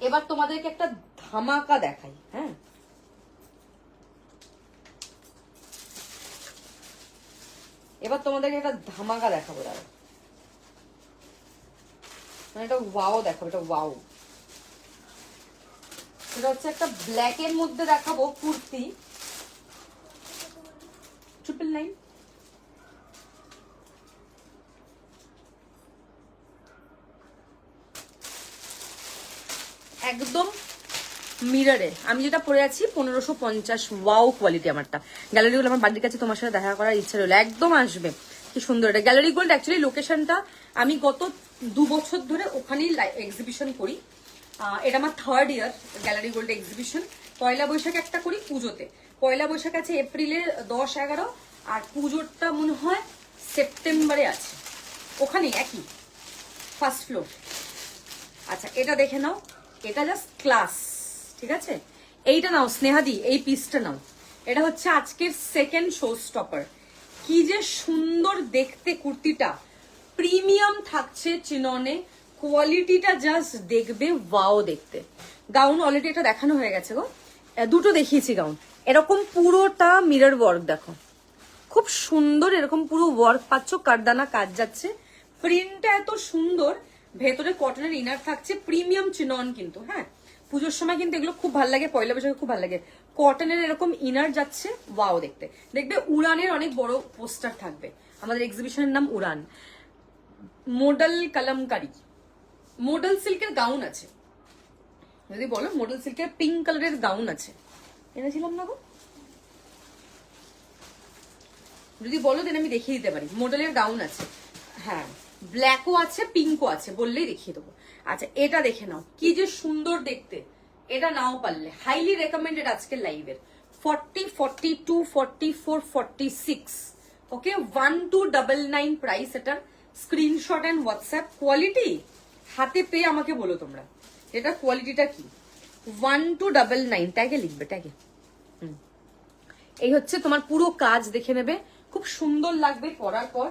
এবার তোমাদেরকে একটা ধামাকা দেখাই। হ্যাঁ, এবার তোমাদেরকে একটা ধামাকা দেখাবো, দাঁড়া, মানে এটা ওয়াও দেখাবো, এটা ওয়াও। এটা হচ্ছে একটা ব্ল্যাক এর মধ্যে দেখাবো কুর্তি, 999। একদম মিররে আমি যেটা পরে আছি 1550। ওয়াও কোয়ালিটি, আমারটা গ্যালারি গোল্ড, আমার বাড়ির কাছে তোমার সাথে দেখা করার ইচ্ছা রইলো, একদম আসবে। কি সুন্দর এটা গ্যালারি গোল্ড। অ্যাকচুয়ালি লোকেশনটা আমি গত 2 বছর ধরে ওখানেই এক্সিবিশন করি। এটা আমার 3rd ইয়ার গ্যালারি গোল্ড এক্সিবিশন। পয়লা বৈশাখ একটা করি পুজোতে, পয়লা বৈশাখ আছে এপ্রিলের 10, 11, আর পুজোরটা মনে হয় সেপ্টেম্বরে আছে, ওখানেই একই ফার্স্ট ফ্লোর। আচ্ছা এটা দেখে নাও, এটা জাস্ট ক্লাস, ঠিক আছে। এইটা নাও স্নেহাদি, এই পিসটা নাও, এটা হচ্ছে আজকের সেকেন্ড শো স্টপার। কি যে সুন্দর দেখতে কুর্তিটা, প্রিমিয়াম থাকছে চিননে, কোয়ালিটিটা জাস্ট দেখবে ওয়াও দেখতে। গাউন অলরেডি এটা দেখানো হয়ে গেছে গো, দুটো দেখিয়েছি গাউন। এরকম পুরোটা মিরর ওয়ার্ক দেখো, খুব সুন্দর, এরকম পুরো ওয়ার্ক পাচ্ছ, কারদানা কাজ যাচ্ছে, প্রিন্টটা এত সুন্দর, ভেতরে কটনের ইনার থাকছে, প্রিমিয়াম চিনন কিন্তু। হ্যাঁ, পুজোর সময় কিন্তু এগুলো খুব ভালো লাগে, পয়লা বৈশাখে খুব ভালো লাগে। কটনের এরকম ইনার যাচ্ছে, ওয়াও দেখতে। দেখবে উড়ানের অনেক বড় পোস্টার থাকবে, আমাদের এক্সিবিশনের নাম উড়ান। মডেল কালামকারি, মডেল সিল্কের গাউন আছে, যদি বলো মডেল সিল্কের পিঙ্ক কালারের গাউন আছে, এনেছিলাম না গো, যদি বলো দেন আমি দেখিয়ে দিতে পারি। মডেলের গাউন আছে, হ্যাঁ ব্ল্যাকও আছে, পিঙ্কও আছে, বললেই দেখিয়ে দেবো। আচ্ছা এটা দেখে নাও, কি যে সুন্দর দেখতে, এটা নাও পারলে হাইলি রেকমেন্ডেড আজকের লাইভের। 40, 42, 44, 46, ওকে, 1299 প্রাইস এটার। Screenshot and WhatsApp. কোয়ালিটি হাতে পেয়ে আমাকে বলো তোমরা এটা কোয়ালিটিটা কি। 1299, ট্যাগে লিখবে, ট্যাগে। এই হচ্ছে তোমার পুরো কাজ দেখে নেবে, খুব সুন্দর লাগবে পরার পর,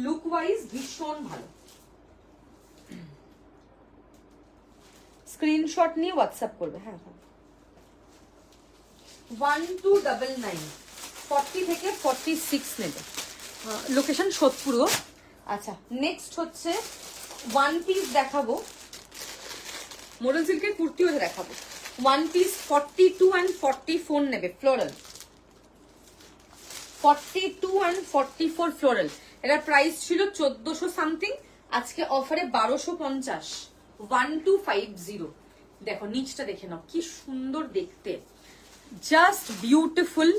লুক ওয়াইজ ভীষণ ভালো। স্ক্রিনশট নিয়ে হোয়াটসঅ্যাপ করবে। হ্যাঁ হ্যাঁ, 1299, 40 থেকে 46 নেবে, লোকেশন সোদপুর। আচ্ছা নেক্সট হচ্ছে ওয়ান পিস দেখাবো, মডেল সিল্কের কুর্তিও দেখাবো। ওয়ান পিস 42 and 44 নেবে, ফ্লোরাল। 42 and 44 floral. এটার প্রাইস ছিল 1400 সামথিং, আজকে অফারে 1250, 1250। দেখো নিচটা দেখে নাও কি সুন্দর দেখতে, জাস্ট বিউটিফুল।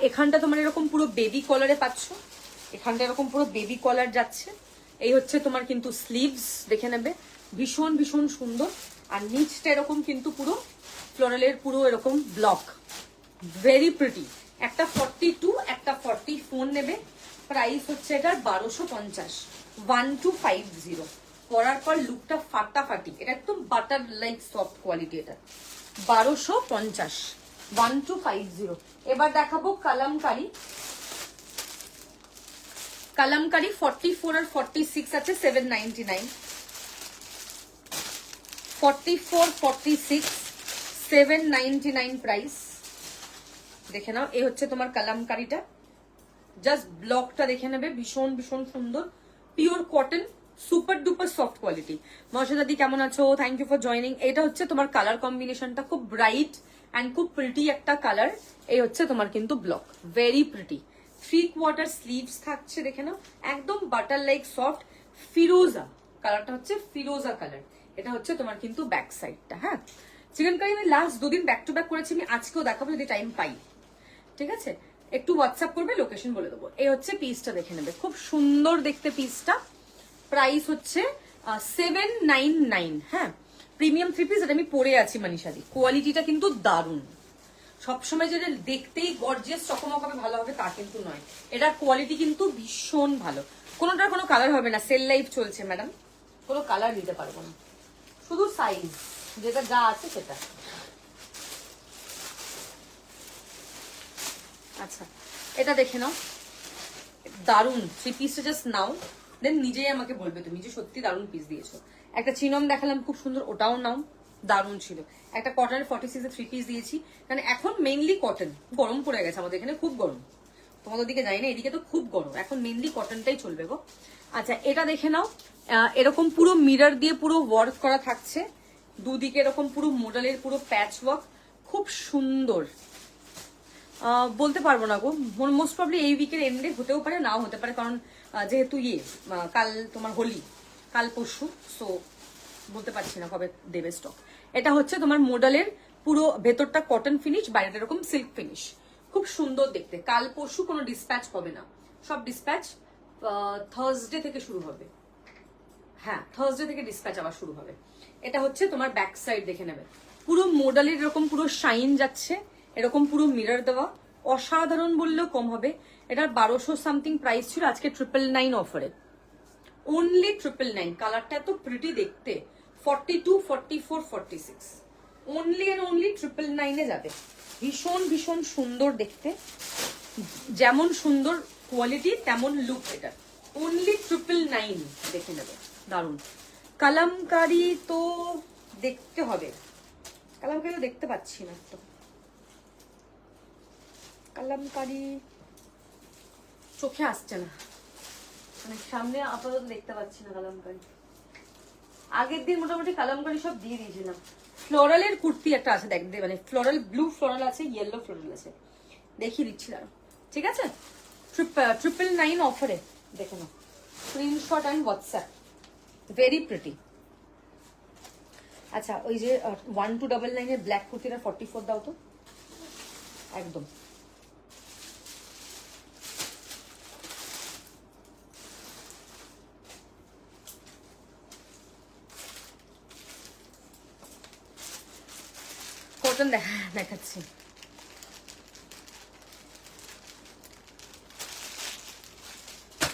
এখানটা তোমার এরকম পুরো বেবি কলারে পাচ্ছ, এখানটা এরকম পুরো বেবি কলার যাচ্ছে। এই হচ্ছে তোমার কিন্তু স্লিভস, দেখে নেবে ভীষণ ভীষণ সুন্দর। আর নিচটা এরকম কিন্তু পুরো ফ্লোরালের পুরো এরকম ব্লক, ভেরি প্রিটি। একটা 42, একটা 44 নেবে, প্রাইস হচ্ছে এটার 1250, 1250। পরার পর লুকটা ফাটাফাটি, এটা একদম বাটার লাইক সফট কোয়ালিটি। এটা 1250, 1250। এবার দেখাবো কালামকারি। কালামকারি 44 আর 46 আছে 799, 44, 46, 799 প্রাইস। দেখে নাও, এই হচ্ছে তোমার কালামকারিটা, জাস্ট ব্লকটা দেখে নেবে, ভীষণ ভীষণ সুন্দর, pure cotton, super duper soft quality. মর্ষদাদি কেমন আছো? Thank you for joining. এটা হচ্ছে তোমার কালার কম্বিনেশনটা খুব ব্রাইট অ্যান্ড খুব প্রিটি একটা কালার। এই হচ্ছে তোমার কিন্তু ব্লক, ভেরি প্রিটি। 3/4 স্লিভস থাকছে, দেখে নাও একদম বাটার লাইক সফট ফিরোজা কালারটা, হচ্ছে ফিরোজা কালার। এটা হচ্ছে তোমার কিন্তু ব্যাক সাইডটা। হ্যাঁ, চিকেন কারি আমি লাস্ট 2 দিন ব্যাক টু ব্যাক করেছি, আমি আজকেও দেখাবো যদি টাইম পাই, ঠিক আছে? একটু হোয়াটসঅ্যাপ করবে, লোকেশন বলে দেবো। এই হচ্ছে পিসটা, দেখে নেবে খুব সুন্দর দেখতে পিসটা। প্রাইস হচ্ছে 799। হ্যাঁ, প্রিমিয়াম 3 পিস, এটা আমি পরে আছি মনীষাদি। কোয়ালিটিটা কিন্তু দারুণ, সবসময় যেটা দেখতেই গর্জিয়াস চকমক হবে ভালো হবে তা কিন্তু নয়, এটার কোয়ালিটি কিন্তু ভীষণ ভালো। কোনোটার কোনো কালার হবে না, সেল লাইফ চলছে ম্যাডাম, কোনো কালার নিতে পারবো না, শুধু সাইজ যেটা যা আছে সেটা। আচ্ছা, এটা দেখে নাও, দারুন 3 পিসটা, জাস্ট নাও, দেন নিজেই আমাকে বলবে তুমি যে সত্যি দারুন পিস দিয়েছো। একটা চিনম দেখালাম খুব সুন্দর, ওটাও নাও, দারুন ছিল। একটা কটনের 46 3 পিস দিয়েছি, কারণ এখন মেইনলি কটন, গরম পড়ে গেছে আমাদের এখানে, খুব গরম। তোমাদের দিকে যাই না, এদিকে তো খুব গরম, এখন মেইনলি কটনটাই চলবে গো। আচ্ছা, এটা দেখে নাও, এরকম পুরো মিরর দিয়ে পুরো ওয়ার্ক করা থাকছে, দুদিকে এরকম পুরো মডেলের পুরো প্যাচ ওয়ার্ক, খুব সুন্দর। বলতে পারবো না গো, মোস্ট প্রবলি এই উইকের এন্ডে হতেও পারে, নাও হতে পারে, কারণ যেহেতু কাল তোমার হোলি, কাল পরশু, সো বলতে পারছি না কবে দেবে স্টক। এটা হচ্ছে তোমার মডেলের পুরো ভেতরটা কটন ফিনিশ, বাইরেটা এরকম সিল্ক ফিনিশ, খুব সুন্দর দেখতে। কাল পরশু কোনো ডিসপ্যাচ হবে না, সব ডিসপ্যাচ থার্সডে থেকে শুরু হবে। হ্যাঁ, থার্সডে থেকে ডিসপ্যাচ আবার শুরু হবে। এটা হচ্ছে তোমার ব্যাক সাইড, দেখে নেবে পুরো মডেলের এরকম পুরো শাইন যাচ্ছে, এরকম পুরো মিরর দেওয়া, অসাধারণ বললেও কম হবে। এটার 1200 সামথিং প্রাইস ছিল, আজকে 999 অফারে, অনলি 999। কালারটা এত প্রিটি দেখতে, 42, 44, 46, অনলি এন্ড অনলি 999 যাবে। ভীষণ ভীষণ সুন্দর দেখতে, যেমন সুন্দর কোয়ালিটি তেমন লুক। এটা অনলি 999, দেখে নেবে, দারুন। কালামকারি তো দেখতে হবে, কালামকারি তো দেখতে পাচ্ছি না তো, কালামকারি চোখে আসছে না, মানে সামনে আপাতত দেখতে পাচ্ছি না কালামকারি। আগের দিন মোটামুটি কালামকারি সব দিয়ে দিয়েছিলাম। ফ্লোরালের কুর্তি একটা আছে, দেখ, মানে ফ্লোরাল, ব্লু ফ্লোরাল আছে, ইয়েলো ফ্লোরাল আছে, দেখিয়ে দিচ্ছি দাঁড়া, ঠিক আছে? 999 অফারে, দেখে নাও, screenshot and WhatsApp, very pretty. আচ্ছা, ওই যে 1299 এর ব্ল্যাক কুর্তিটা 44 দাও তো, একদম। কটন দেখাচ্ছি।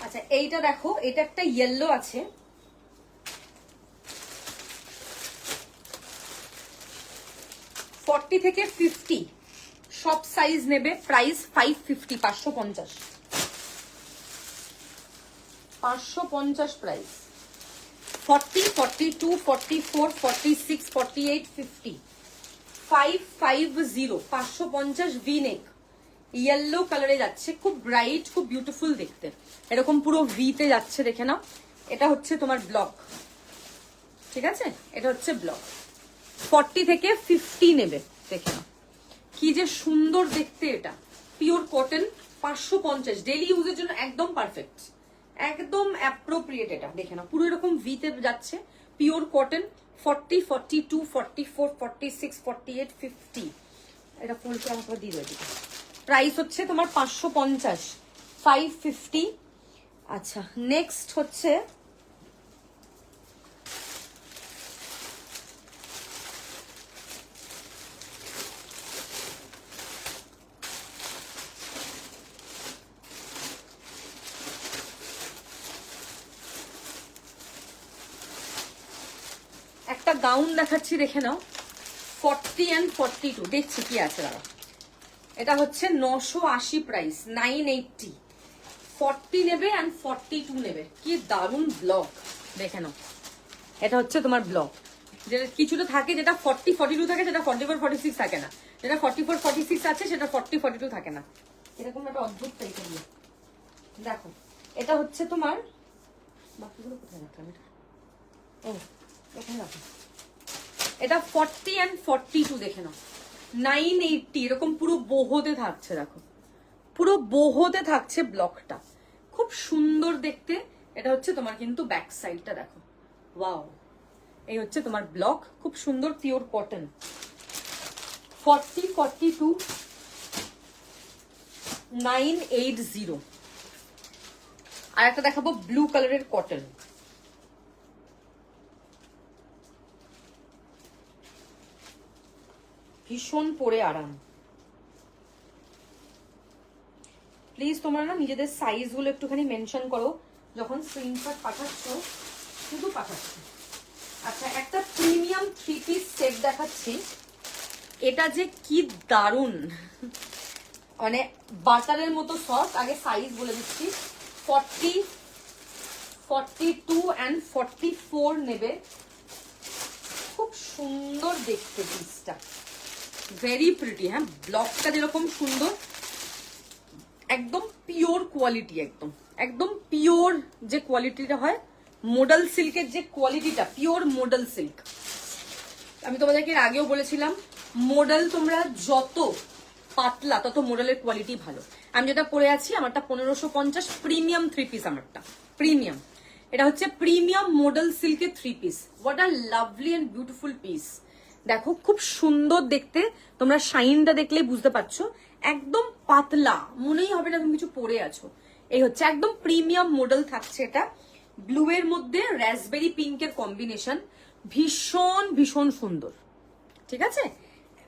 আচ্ছা, এইটা দেখো, এটা একটা ইয়েলো আছে, 40 থেকে 50 সব সাইজ নেবে, প্রাইস 550, 550, 550 প্রাইস। 40, 42, 44, 46, 48, 50, 550, 550 ভি-নেক, ইয়েলো কালারে যাচ্ছে, খুব ব্রাইট, খুব বিউটিফুল দেখতে, এরকম পুরো ভিতে যাচ্ছে, দেখে নাও। এটা হচ্ছে তোমার ব্লক, ঠিক আছে? এটা হচ্ছে ব্লক। 40 থেকে 50 নেবে, দেখে নাও কি যে সুন্দর দেখতে। এটা পিওর কটন, 550, ডেলি ইউজের জন্য একদম পারফেক্ট, একদম অ্যাপ্রোপ্রিয়েট, এটা দেখে না পুরো এরকম ভিতে যাচ্ছে, পিওর কটন। 40, 42, 44, 46, 48, 50, এটা ফুলকে আমাকে দিয়ে দেবে। প্রাইস হচ্ছে তোমার 550, 550। আচ্ছা, নেক্সট হচ্ছে একটা গাউন দেখাচ্ছি, দেখে নাও। 40 and 42, দেখছি কি আছে দাঁড়া। এটা হচ্ছে 980 প্রাইস, 980। 40 নেবে and 42 নেবে, কি দারুণ ব্লক, দেখে নাও। এটা হচ্ছে তোমার ব্লক, যেটা কিছুটা থাকে, যেটা 40, 42 থাকে, সেটা 44, 46 থাকে না। যেটা 44, 46 আছে, সেটা 40, 42 থাকে না। এরকম একটা অদ্ভুত টাইপের। দেখো, এটা হচ্ছে তোমার, বাকিগুলো কোথায় রাখলাম এটা? ও, এখানে রাখো। এটা 40 and 42, দেখে নাও। 980, এরকম পুরো বোহতে থাকছে, দেখো পুরো বোহতে থাকছে ব্লকটা, খুব সুন্দর দেখতে। এটা হচ্ছে তোমার কিন্তু ব্যাক সাইডটা, দেখো ওয়াও। এই হচ্ছে তোমার ব্লক, খুব সুন্দর পিওর কটন। 40, 42, 980। আর একটা দেখাবো ব্লু কালারের কটন, ভীষণ পরে আরাম। প্লিজ তোমরা না নিজেদের সাইজ গুলো একটুখানি মেনশন করো যখন স্ক্রিনশট পাঠাচ্ছ, শুধু পাঠাচ্ছ। আচ্ছা, একটা প্রিমিয়াম 3 পিস সেট দেখাচ্ছি, এটা যে কি দারুন, মানে বাটারের মতো সফট। আগে সাইজ বলে দিচ্ছি, 40, 42 and 44 নেবে। খুব সুন্দর দেখতে পিসটা, ভেরি প্রিটি। হ্যাঁ, ব্লকটা যেরকম সুন্দর, একদম পিওর কোয়ালিটি, একদম একদম পিওর যে কোয়ালিটিটা হয়, মোডাল সিল্কের যে কোয়ালিটিটা, পিওর মোডাল সিল্ক। আমি তোমাদেরকে এর আগেও বলেছিলাম, মোডাল তোমরা যত পাতলা তত মোডালের কোয়ালিটি ভালো। আমি যেটা পরে আছি, আমারটা 1550, প্রিমিয়াম 3 পিস, আমারটা প্রিমিয়াম। এটা হচ্ছে প্রিমিয়াম মোডাল সিল্কের 3 piece. What are lovely and beautiful piece. দেখো খুব সুন্দর দেখতে, তোমরা শাইনটা দেখলেই বুঝতে পারছো, একদম পাতলা, মনেই হবে না তুমি কিছু পরে আছো। এই হচ্ছে একদম প্রিমিয়াম মডেল থাকছে। এটা ব্লু এর মধ্যে রাসবেরি পিঙ্কের কম্বিনেশন, ভীষণ ভীষণ সুন্দর। ঠিক আছে,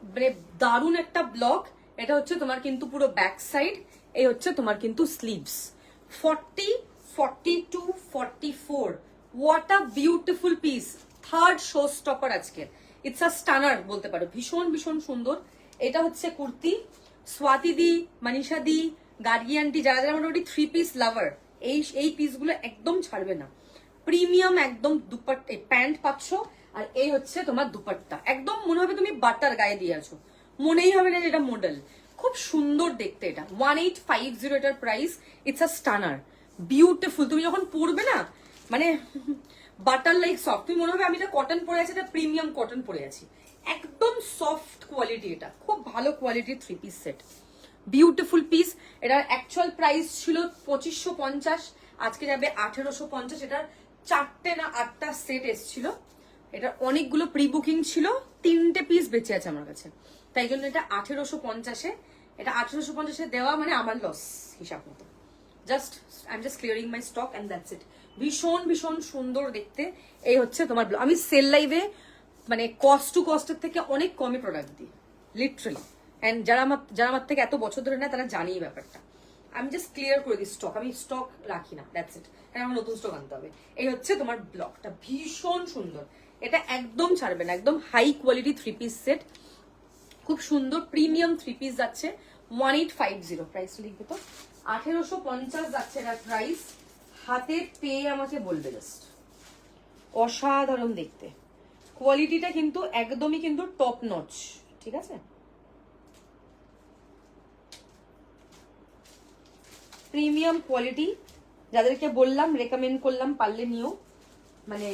মানে দারুণ একটা ব্লক। এটা হচ্ছে তোমার কিন্তু পুরো ব্যাক সাইড, এই হচ্ছে তোমার কিন্তু sleeves. 40, 42, 44, what a beautiful piece. Third show stopper আজকে, ইটস আ স্টানার বলতে পারো, ভীষণ ভীষণ সুন্দর। এটা হচ্ছে কুর্তি। স্বাতি দি, মনীষা দি, গার্গিয়ানটি, যারা যারা মোটামুটি 3 পিস লাভার, এই পিসগুলো একদম ছাড়বে না। প্রিমিয়াম একদম দুপাট্টা, প্যান্ট পাচ্ছ, আর এই হচ্ছে তোমার দুপাট্টা। একদম মনে হবে তুমি বাটার গায়ে দিয়ে আছো, মনেই হবে না যে এটা মডেল। খুব সুন্দর দেখতে এটা। 1850 এটার price. It's a Stunner, beautiful. তুমি যখন পরবে না, মানে বাটার লাইক সফট, তুমি মনে হবে আমি এটা কটন পরে আছি, এটা প্রিমিয়াম কটন পরে আছি। একদম সফট কোয়ালিটি, এটা খুব ভালো কোয়ালিটির 3 পিস সেট, বিউটিফুল পিস। এটার অ্যাকচুয়াল প্রাইস ছিল 2550, আজকে যাবে 1850। এটার 4টে না 8টা সেট এসেছিল, এটা অনেকগুলো প্রি বুকিং ছিল, 3টে পিস বেঁচে আছে আমার কাছে, তাই জন্য এটা 1850-এ। এটা 1850-এ দেওয়া মানে আমার লস হিসাব মতো। Just I am just clearing my stock and that's it. ভীষণ ভীষণ সুন্দর দেখতে। এই হচ্ছে তোমার, আমি সেল লাইভে মানে কস্ট টু কস্টের থেকে অনেক কমে প্রোডাক্ট দিই, লিটারালি। অ্যান্ড যারা আমার থেকে এত বছর ধরে নেয় তারা জানি এই ব্যাপারটা। আমি জাস্ট ক্লিয়ার করে দিই স্টক, আমি স্টক রাখি না, দ্যাটস ইট। কারণ আমার নতুন স্টক আনতে হবে। এই হচ্ছে তোমার ব্লকটা, ভীষণ সুন্দর। এটা একদম ছাড়বে না, একদম হাই কোয়ালিটি 3 পিস সেট, খুব সুন্দর প্রিমিয়াম 3 পিস যাচ্ছে। 1850 প্রাইস লিখবে তো, 1850 যাচ্ছে এটার প্রাইস। হাতে পেয়ে আমাকে বলবে জাস্ট, অসাধারণ দেখতে, কোয়ালিটিটা কিন্তু একদমই কিন্তু টপ নচ। ঠিক আছে, প্রিমিয়াম কোয়ালিটি। যাদেরকে বললাম, রেকমেন্ড করলাম, পারলে নিও, মানে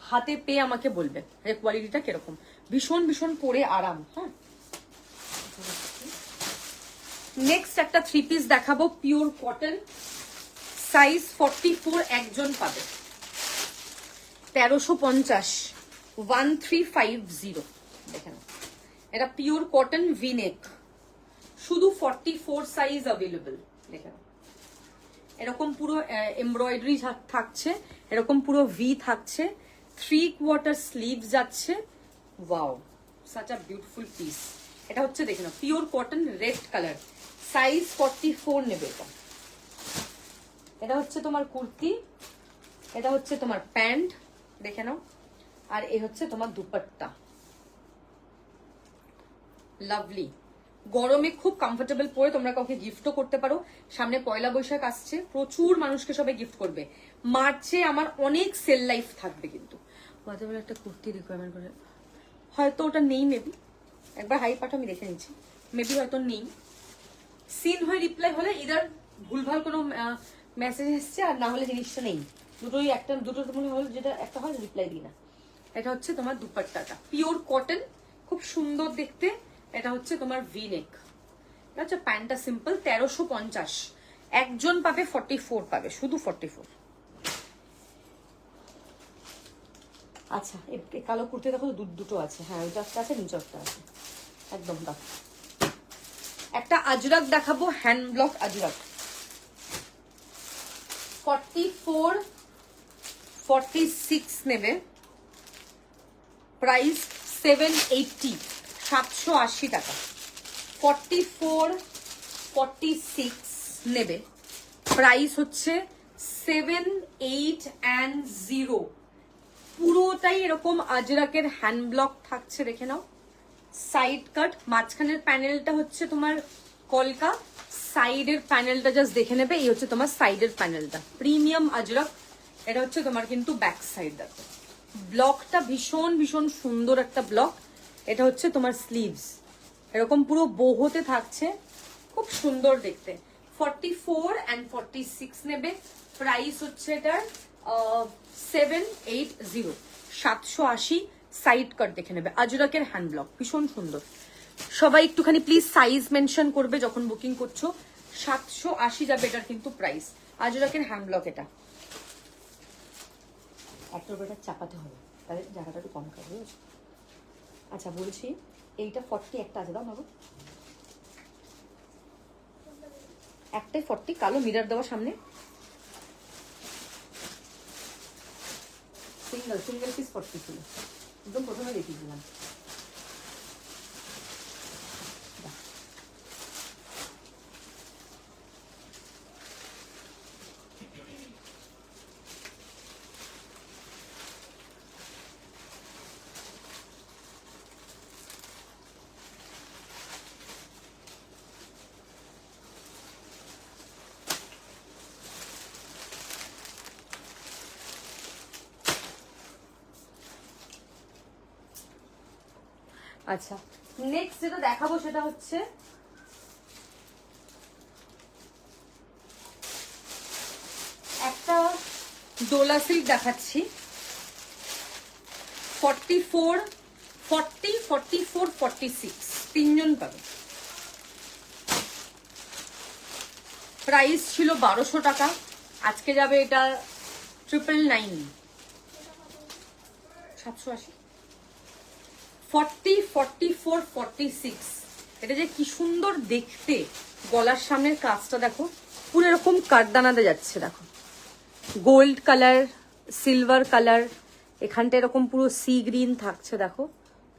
হাতে পেয়ে আমাকে বলবে যে কোয়ালিটিটা কিরকম। ভীষণ ভীষণ পরে আরাম। হ্যাঁ, নেক্সট একটা 3 পিস দেখাবো, পিওর কটন, সাইজ 44 একজন পাবে, 1350, 1350। দেখেন এটা পিওর কটন ভিনেক, শুধু 44 সাইজ অ্যাভেলেবল। দেখেন এরকম পুরো এমব্রয়ডারি থাকছে, এরকম পুরো ভি থাকছে, 3/4 স্লিভ যাচ্ছে। Wow, such a beautiful piece. এটা হচ্ছে দেখে নাও pure cotton red colour, size 44 নেবে এটা। এটা হচ্ছে তোমার কুর্তি, এটা হচ্ছে তোমার প্যান্ট, দেখে নাও। আর এই হচ্ছে তোমার দুপাট্টা, লাভলি। গরমে খুব কমফোর্টেবল পরে তোমরা কাউকে গিফটও করতে পারো। সামনে পয়লা বৈশাখ আসছে, প্রচুর মানুষকে সবাই গিফট করবে। মার্চে আমার অনেক সেল লাইফ থাকবে, কিন্তু একটা কুর্তি রিকোয়ারমেন্ট করে হয়তো ওটা নেই, মেবি একবার হাই পাঠা আমি দেখে নিচ্ছি, মেবি হয়তো নেই। সিন হয়ে রিপ্লাই হলে ইদার ভুলভাল কোনো মেসেজ এসছে, আর না হলে জিনিসটা নেই। দুটোই একটা, দুটো মনে হলো যেটা একটা হয় রিপ্লাই দিই না। এটা হচ্ছে তোমার দুপাট্টাটা, পিওর কটন, খুব সুন্দর দেখতে। এটা হচ্ছে তোমার ভি নেক, এটা হচ্ছে প্যান্টটা সিম্পল, 1350। একজন পাবে, 44 পাবে, শুধু 44। আচ্ছা, এই কালো কুর্তি দেখো, দুটো আছে। হ্যাঁ, ওইটা একটা আছে, নিচে একটা আছে, একদম দাও। একটা আজরাক দেখাবো, হ্যান্ড ব্লক আজরাক, 44, 46 নেবে, প্রাইস 780, 780 টাকা। 44, 46 নেবে, প্রাইস হচ্ছে 780। পুরোটাই এরকম আজরাকের হ্যান্ড ব্লক থাকছে, দেখে নাও। সাইড কাট, মাঝখানের প্যানেলটা হচ্ছে তোমার কলকা, সাইডের প্যানেলটা জাস্ট দেখে নেবে। এই হচ্ছে তোমার সাইডের প্যানেলটা, প্রিমিয়াম আজরাক। এটা হচ্ছে তোমার কিন্তু ব্যাক সাইড, দেখো ব্লকটা ভীষণ ভীষণ সুন্দর একটা ব্লক। এটা হচ্ছে তোমার স্লিভস, এরকম পুরো বোহতে থাকছে, খুব সুন্দর দেখতে। 44 and 46 নেবে, প্রাইস হচ্ছে এটার 780, 780। সাইড কাট দেখে নেবে, আজরাকের হ্যান্ড ব্লক, ভীষণ সুন্দর। সবাই একটুখানি প্লিজ সাইজ মেনশন করবে যখন বুকিং করছো। 780 যাবে এটার কিন্তু প্রাইস, আজরাকের হ্যান্ড ব্লক। এটা একটা উপর চাপাতে হবে, তাহলে জায়গাটা একটু কম খাবে। আচ্ছা বলছি, এইটা 40 একটা আছে, দাও ভাবো। একটাই 40, কালো মিরর দেওয়া সামনে, সিঙ্গেল পিস 40 ছিল, একদম প্রথমে দেখিয়ে দিলাম। আচ্ছা, নেক্সট যেটা দেখাবো সেটা হচ্ছে একটা ডোলা সিল্ক দেখাচ্ছি, 44, 40, 44, 46, তিনজন পাবে। প্রাইস ছিল 1200 টাকা, আজকে যাবে এটা 999, 780। 40, 44, 46, এটা যে কি সুন্দর দেখতে। গলার সামনের কাজটা দেখো, পুরো এরকম কাঠদানাতে যাচ্ছে, দেখো গোল্ড কালার, সিলভার কালার, এখানটা এরকম পুরো সি গ্রিন থাকছে, দেখো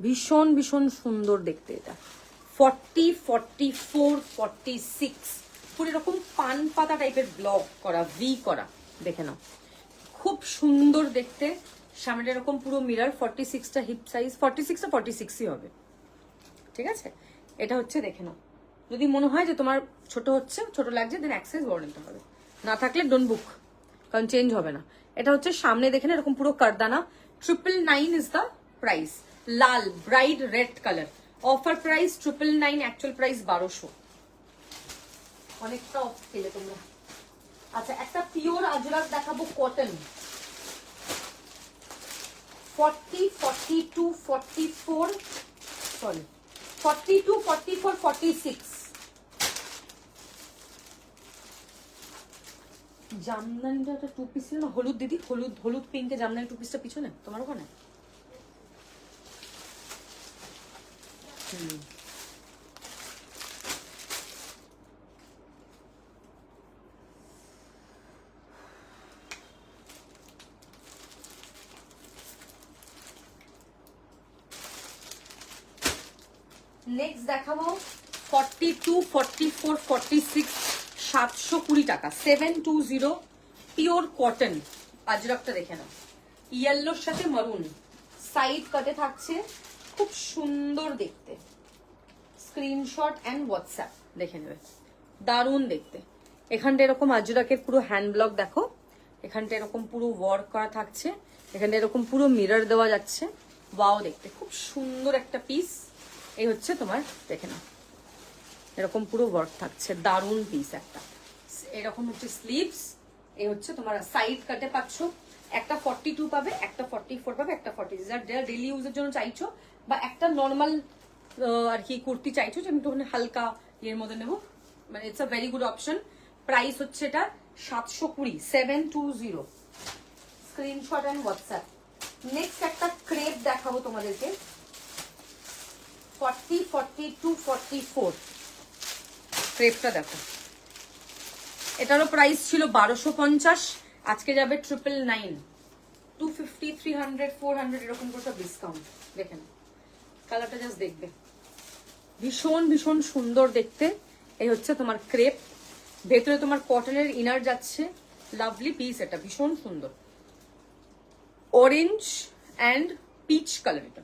ভীষণ ভীষণ সুন্দর দেখতে। এটা 40, 44, 46, পুরো এরকম পান পাতা টাইপের ব্লক করা, ভি করা, দেখে নাও খুব সুন্দর দেখতে। সামনে এরকম পুরো মিরর, 46টা হিপ সাইজ, 46টা 46ই হবে, ঠিক আছে। এটা হচ্ছে দেখে নাও, যদি মনে হয় যে তোমার ছোট হচ্ছে, ছোট লাগছে, দেন অ্যাক্সেস বড় নিতে হবে, না থাকলে ডোন্ট বুক, কারণ চেঞ্জ হবে না। এটা হচ্ছে সামনে দেখে না এরকম পুরো কারদানা, 999 is the price. Lal bright red colour, offer price 999, actual price 1200, অনেকটা অফ পেলে তোমরা। আচ্ছা, একটা পিওর আজরাক দেখাবো, কটন, 40, 42, 44, সরি 42, 44, 46, জামদানিটা একটা 2 পিস ছিল না, হলুদ দিদি, হলুদ হলুদ পিঙ্কে জামদানি 2 পিসটা পিছনে তোমার ওখানে। নেক্সট দেখাবো 42, 44, 46, 720 টাকা, 720 পিওর কটন। আজরাকটা দেখে নাও, ইয়েলোর সাথে মারুন, সাইড কাটে থাকছে, খুব সুন্দর দেখতে। স্ক্রিনশট অ্যান্ড হোয়াটসঅ্যাপ দেখে নেবে, দারুণ দেখতে। এখানটা এরকম আজরাকের পুরো হ্যান্ড ব্লক দেখো, এখানটা এরকম পুরো ওয়ার্ক করা থাকছে, এখানটা এরকম পুরো মিরর দেওয়া যাচ্ছে, ওয়াও দেখতে খুব সুন্দর একটা পিস। এই হচ্ছে তোমার, দেখে নাও এরকম পুরো ওয়ার্ক থাকছে, দারুণ পিস একটা। এরকম হচ্ছে স্লিভস, এই হচ্ছে তোমার সাইড কাটে পাচ্ছ, একটা 42 পাবে, একটা 44 পাবে, একটা 40, যারা ডেলি ইউজের জন্য চাইছো বা একটা নর্মাল আর কি কুর্তি চাইছো যে আমি একটু হালকা এর মধ্যে নেবো, মানে it's a very good option. Price হচ্ছে এটা 720, 720, স্ক্রিনশট অ্যান্ড হোয়াটসঅ্যাপ। নেক্সট একটা ক্রেপ দেখাবো তোমাদেরকে, 40, 42, 44 ক্রেপটা দেখো। এটারও প্রাইস ছিল 1250, আজকে যাবে 999, 250, 300, 400 এরকম করে সব ডিসকাউন্ট। দেখেন কালারটা জাস্ট দেখবে, ভীষণ ভীষণ সুন্দর দেখতে। এই হচ্ছে তোমার ক্রেপ, ভেতরে তোমার কটনের ইনার যাচ্ছে, লাভলি পিস, এটা ভীষণ সুন্দর। অরেঞ্জ অ্যান্ড পিচ কালার এটা,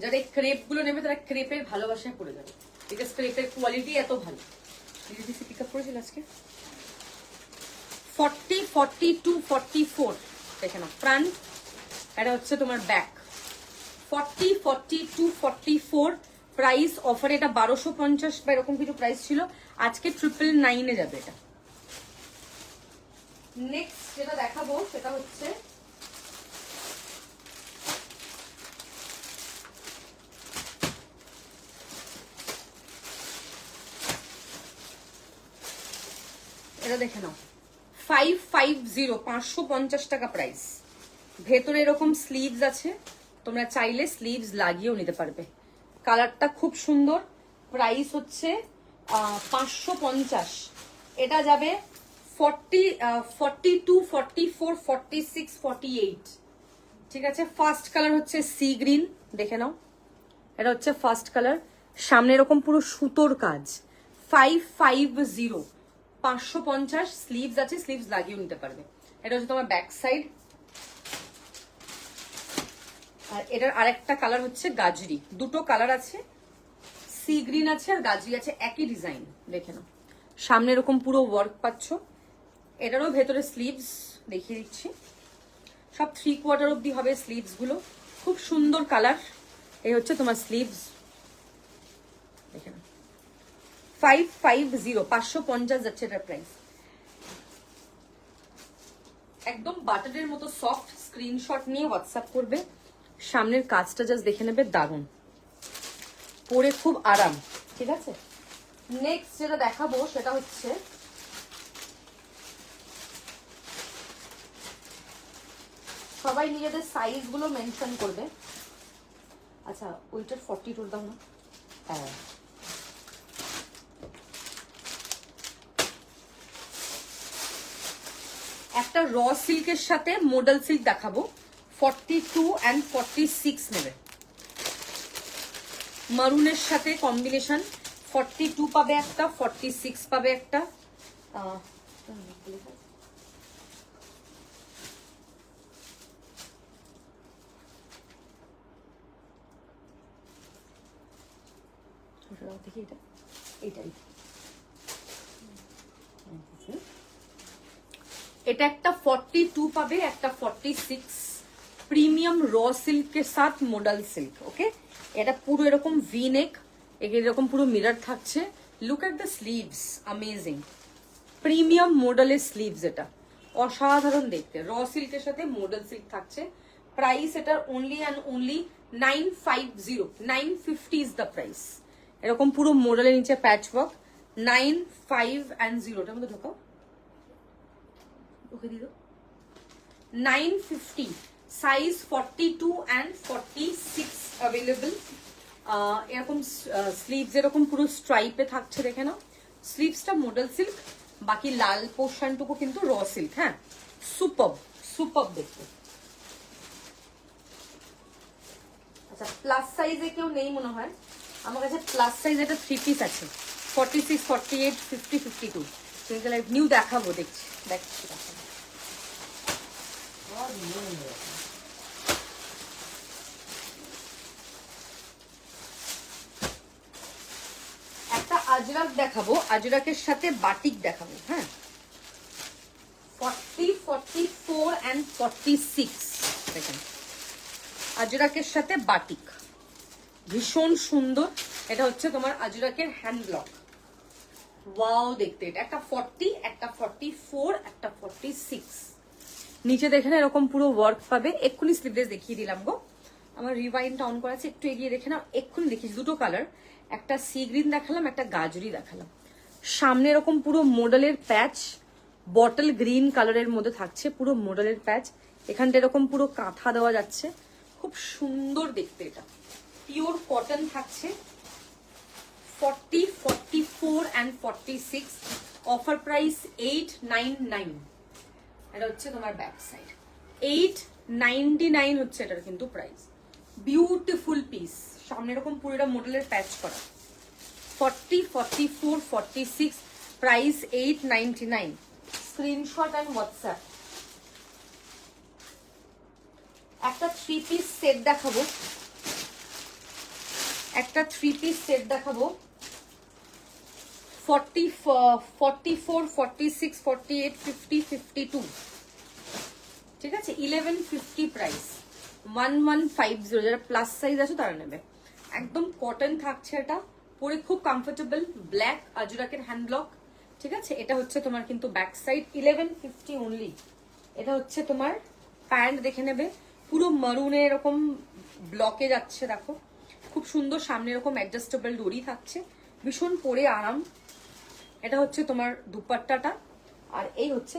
যারা এই ক্রেপ গুলো নেবে তারা ক্রেপের ভালোবাসায় পড়ে যাবে, বিকজ ক্রেপের কোয়ালিটি এত ভালো। পিক আপ করেছিল আজকে। 40, 42, 44 দেখে নাও ফ্রন্ট, এটা হচ্ছে তোমার ব্যাক। 40, 42, 44 প্রাইস অফারে এটা 1250 বা এরকম কিছু প্রাইস ছিল, আজকে 999 যাবে এটা। নেক্সট যেটা দেখাবো সেটা হচ্ছে এটা দেখে নাও, 550, 550 টাকা প্রাইস। ভেতরে এরকম স্লিভস আছে, তোমরা চাইলে স্লিভস লাগিয়েও নিতে পারবে। কালারটা খুব সুন্দর, প্রাইস হচ্ছে 550। এটা যাবে 40, 42, 44, 46, 48, ঠিক আছে। ফার্স্ট কালার হচ্ছে সি গ্রিন, দেখে নাও এটা হচ্ছে ফার্স্ট কালার। সামনে এরকম পুরো সুতোর কাজ, 550, 550। স্লিভস আছে, স্লিভস লাগিয়েও নিতে পারবে। এটা হচ্ছে তোমার ব্যাক সাইড। আর এটার আরেকটা কালার হচ্ছে গাজরি, দুটো কালার আছে, সি গ্রিন আছে আর গাজরি আছে, একই ডিজাইন। দেখে নাও সামনে এরকম পুরো ওয়ার্ক পাচ্ছ, এটারও ভেতরে স্লিভস দেখিয়ে দিচ্ছি, সব 3/4 অব্দি হবে স্লিভস গুলো, খুব সুন্দর কালার। এই হচ্ছে তোমার স্লিভস, দেখে নাও 550, 550 যাচ্ছে এটার প্রাইস। একদম বাটারের মতো সফট, স্ক্রিনশট নিয়ে হোয়াটসঅ্যাপ করবে। সামনের কাজটা জাস্ট দেখে নেবে, দারুণ, পরে খুব আরাম, ঠিক আছে। নেক্সট যেটা দেখাবো সেটা হচ্ছে সবাই নিজেদের সাইজ গুলো মেনশন করবে। আচ্ছা ওইটার 42 দাও না, হ্যাঁ একটা র সিল্কের সাথে মডেল সিল্ক দেখাবো, 42 and 46 নেবে, মারুনের সাথে কম্বিনেশন। 42 পাবে একটা, 46 পাবে একটা। দেখি এটা, এইটাই, এটা একটা 42 পাবে, একটা 46, প্রিমিয়াম র সিল্কের সাথ মডেল সিল্ক। ওকে, এটা পুরো এরকম ভি নেক, এরকম পুরো মিরর থাকছে। Look at the sleeves, amazing, premium মডেলের স্লিভস, এটা অসাধারণ দেখতে। র সিল্কের সাথে মডেল সিল্ক থাকছে। প্রাইস এটার only and only 950, 950 is the price. এরকম পুরো মডেলের নিচে প্যাচ ওয়ার্ক, 950। এটার মধ্যে ঢোকাও, ওকে দিও 950 সাইজ 42 and 46 অ্যাভেলেবল। এরকম স্লিভস এরকম পুরো স্ট্রাইপে থাকছে, দেখে নাও। স্লিভসটা মডেল সিল্ক, বাকি লাল পোর্শনটুকু কিন্তু র সিল্ক। হ্যাঁ, সুপার সুপার দেখতে। আচ্ছা, প্লাস সাইজে কেউ নেই মনে হয় আমার কাছে। প্লাস সাইজ একটা 3 পিস আছে, 46, 48, 50, 52 সিঙ্গেল নিউ দেখাবো। দেখছি একটা আজরাক দেখাবো, আজরাকের সাথে বাটিক দেখাবো। হ্যাঁ, 40, 44 and 46 দেখেন, আজরাকের সাথে বাটিক, ভীষণ সুন্দর। এটা হচ্ছে তোমার আজরাকের হ্যান্ড ব্লক। ওয়াও দেখতে, এটা একটা 40, একটা 44, একটা 46। নিচে দেখে না এরকম পুরো ওয়ার্ক পাবে। এক্ষুনি স্লিভলেস দেখিয়ে দিলাম গো, আমার রিওয়াইন্ডটা অন করা আছে, একটু এগিয়ে দেখে নাও। এক্ষুনি দেখিয়েছি দুটো কালার, একটা সি গ্রিন দেখালাম, একটা গাজরি দেখালাম। সামনে এরকম পুরো মডেলের প্যাচ, বটল গ্রিন কালারের মধ্যে থাকছে পুরো মডেলের প্যাচ। এখানটা এরকম পুরো কাঁথা দেওয়া যাচ্ছে, খুব সুন্দর দেখতে। এটা পিওর কটন থাকছে। 40, 44 and 46 অফার প্রাইস 899। এটা হচ্ছে তোমার ব্যাক সাইড, 899 হচ্ছে এটার কিন্তু প্রাইস। বিউটিফুল পিস, সামনে এরকম পুরোটা মডেলের প্যাচ করা। 40, 44, 46 প্রাইস 899। Screenshot and WhatsApp. একটা 3 পিস সেট দেখাবো, একটা 3 পিস সেট দেখাবো। 44, 46, 48, 50, 52 ঠিক আছে। 1150 প্রাইস, 1150। যারা প্লাস সাইজ আছে তারা নেবে। একদম কটন থাকছে, এটা পরে খুব কমফোর্টেবল। ব্ল্যাক আজরাকের হ্যান্ড ব্লক, ঠিক আছে। এটা হচ্ছে তোমার কিন্তু ব্যাক সাইড, 1150 অনলি। এটা হচ্ছে তোমার প্যান্ট, দেখে নেবে পুরো মারুনে এরকম ব্লকে যাচ্ছে, দেখো খুব সুন্দর। সামনে এরকম অ্যাডজাস্টেবল দড়ি থাকছে, ভীষণ পরে আরাম। এটা হচ্ছে তোমার দুপাট্টাটা, আর এই হচ্ছে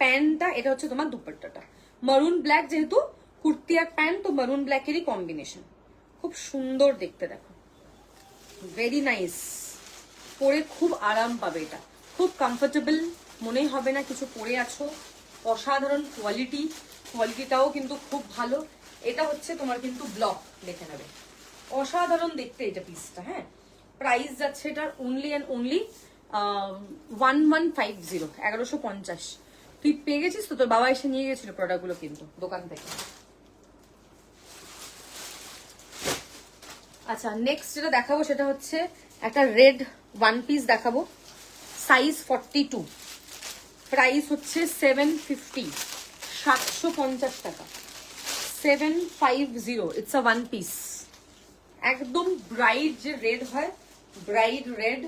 প্যান্টটা। এটা হচ্ছে তোমার দুপাট্টাটা, মারুন ব্ল্যাক, যেহেতু কুর্তি আর প্যান্ট তো মারুন ব্ল্যাকেরই কম্বিনেশন। খুব সুন্দর দেখতে, দেখো ভেরি নাইস। পরে খুব আরাম পাবে, এটা খুব কমফোর্টেবল, মনেই হবে না কিছু পরে আছো। অসাধারণ কোয়ালিটি, কোয়ালিটিটাও কিন্তু খুব ভালো। এটা হচ্ছে তোমার কিন্তু ব্লক, দেখে নেবে অসাধারণ দেখতে এটা পিসটা। হ্যাঁ, প্রাইস যাচ্ছে এটার অনলি অ্যান্ড অনলি 1150, 1150। তুই পেয়ে গেছিস তো, তোর বাবা এসে নিয়ে গেছিল প্রোডাক্টগুলো কিন্তু দোকান থেকে। আচ্ছা, নেক্সট যেটা দেখাবো সেটা হচ্ছে একটা রেড ওয়ান পিস দেখাবো, সাইজ 42, প্রাইস হচ্ছে 750, 750 টাকা, 750। ইটস আ ওয়ান পিস, একদম ব্রাইট যে রেড হয়, ব্রাইট রেড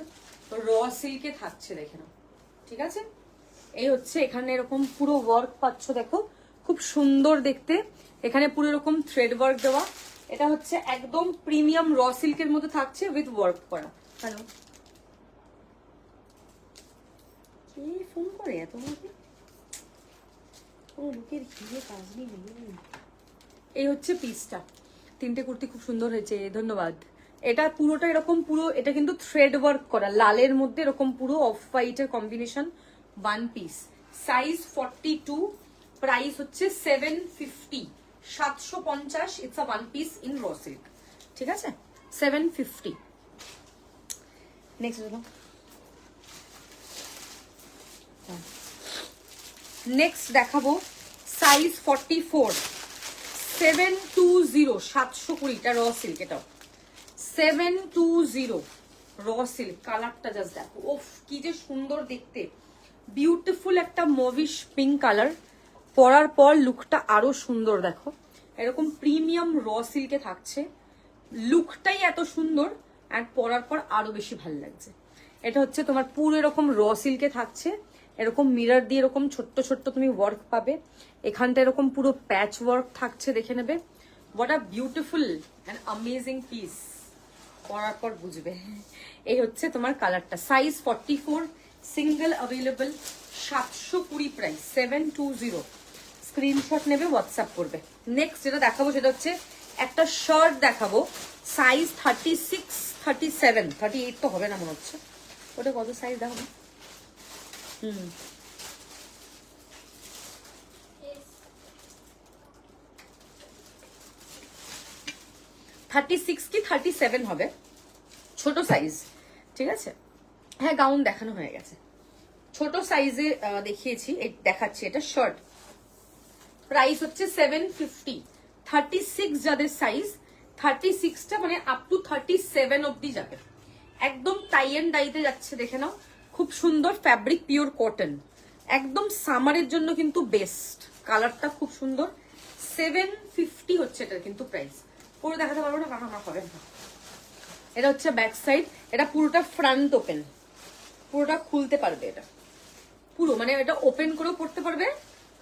র সিল্কে থাকছে, দেখে নাও, ঠিক আছে। এই হচ্ছে এখানে এরকম পুরো ওয়ার্ক পাচ্ছ, দেখো খুব সুন্দর দেখতে। এখানে পুরো এরকম থ্রেড ওয়ার্ক দেওয়া। এটা হচ্ছে একদম প্রিমিয়াম র সিল্কের মধ্যে থাকছে উইথ ওয়ার্ক করা। হ্যালো, কে ফোন করে এত লোকে? কোনো লোকের ঘিরে কাজ নেই। এই হচ্ছে পিসটা, তিনটে কুর্তি খুব সুন্দর হয়েছে, ধন্যবাদ। এটা পুরোটা এরকম পুরো, এটা কিন্তু থ্রেড ওয়ার্ক করা, লালের মধ্যে এরকম পুরো অফ হোয়াইটের combination, one piece, size 42, price হচ্ছে 750, 750। It's a one piece in raw silk, ঠিক আছে, 750। নেক্সট নেক্সট দেখাবো, সাইজ 44, 720, 720টা র সিল্ক। এটাও 720 র সিল্ক। কালারটা জাস্ট দেখো, ওফ কি যে সুন্দর দেখতে, বিউটিফুল একটা মভিশ পিঙ্ক কালার। পরার পর লুকটা আরো সুন্দর, দেখো এরকম প্রিমিয়াম র সিল্কে থাকছে, লুকটাই এত সুন্দর, আর পরার পর আরো বেশি ভালো লাগছে। এটা হচ্ছে তোমার পুরো এরকম র সিল্কে থাকছে, এরকম মিরর দিয়ে এরকম ছোট্ট ছোট্ট তুমি ওয়ার্ক পাবে। এখানটা এরকম পুরো প্যাচ ওয়ার্ক থাকছে, দেখে নেবে। What a beautiful and amazing piece, পরার পর বুঝবে। এই হচ্ছে তোমার কালারটা, size 44, single available, 720 price, 720। Screenshot নেবে, হোয়াটসঅ্যাপ করবে। নেক্সট যেটা দেখাবো সেটা হচ্ছে একটা শার্ট দেখাবো, সাইজ 36, 37, 38 তো হবে না মনে হচ্ছে। ওটা কত সাইজ দেখাবো? 36 কি 37 হবে, ছোট সাইজ, ঠিক আছে। হ্যাঁ, গাউন দেখানো হয়ে গেছে, ছোট সাইজে দেখিয়েছি, দেখাচ্ছি। এটা শার্ট, প্রাইস হচ্ছে 750। 36 যাদের সাইজ, 36টা মানে আপ টু 37 অব্দি যাবে, একদম টাই এন্ড ডাইতে যাচ্ছে, দেখে নাও। খুব সুন্দর ফ্যাব্রিক, পিওর কটন, একদম সামারের জন্য কিন্তু বেস্ট। কালারটা খুব সুন্দর। 750 হচ্ছে এটার কিন্তু প্রাইস। পুরো দেখাতে পারবো না কারণ আমার হবে না। এটা হচ্ছে ব্যাক সাইড, এটা পুরোটা ফ্রন্ট ওপেন, পুরোটা খুলতে পারবে এটা পুরো, মানে এটা ওপেন করেও পড়তে পারবে।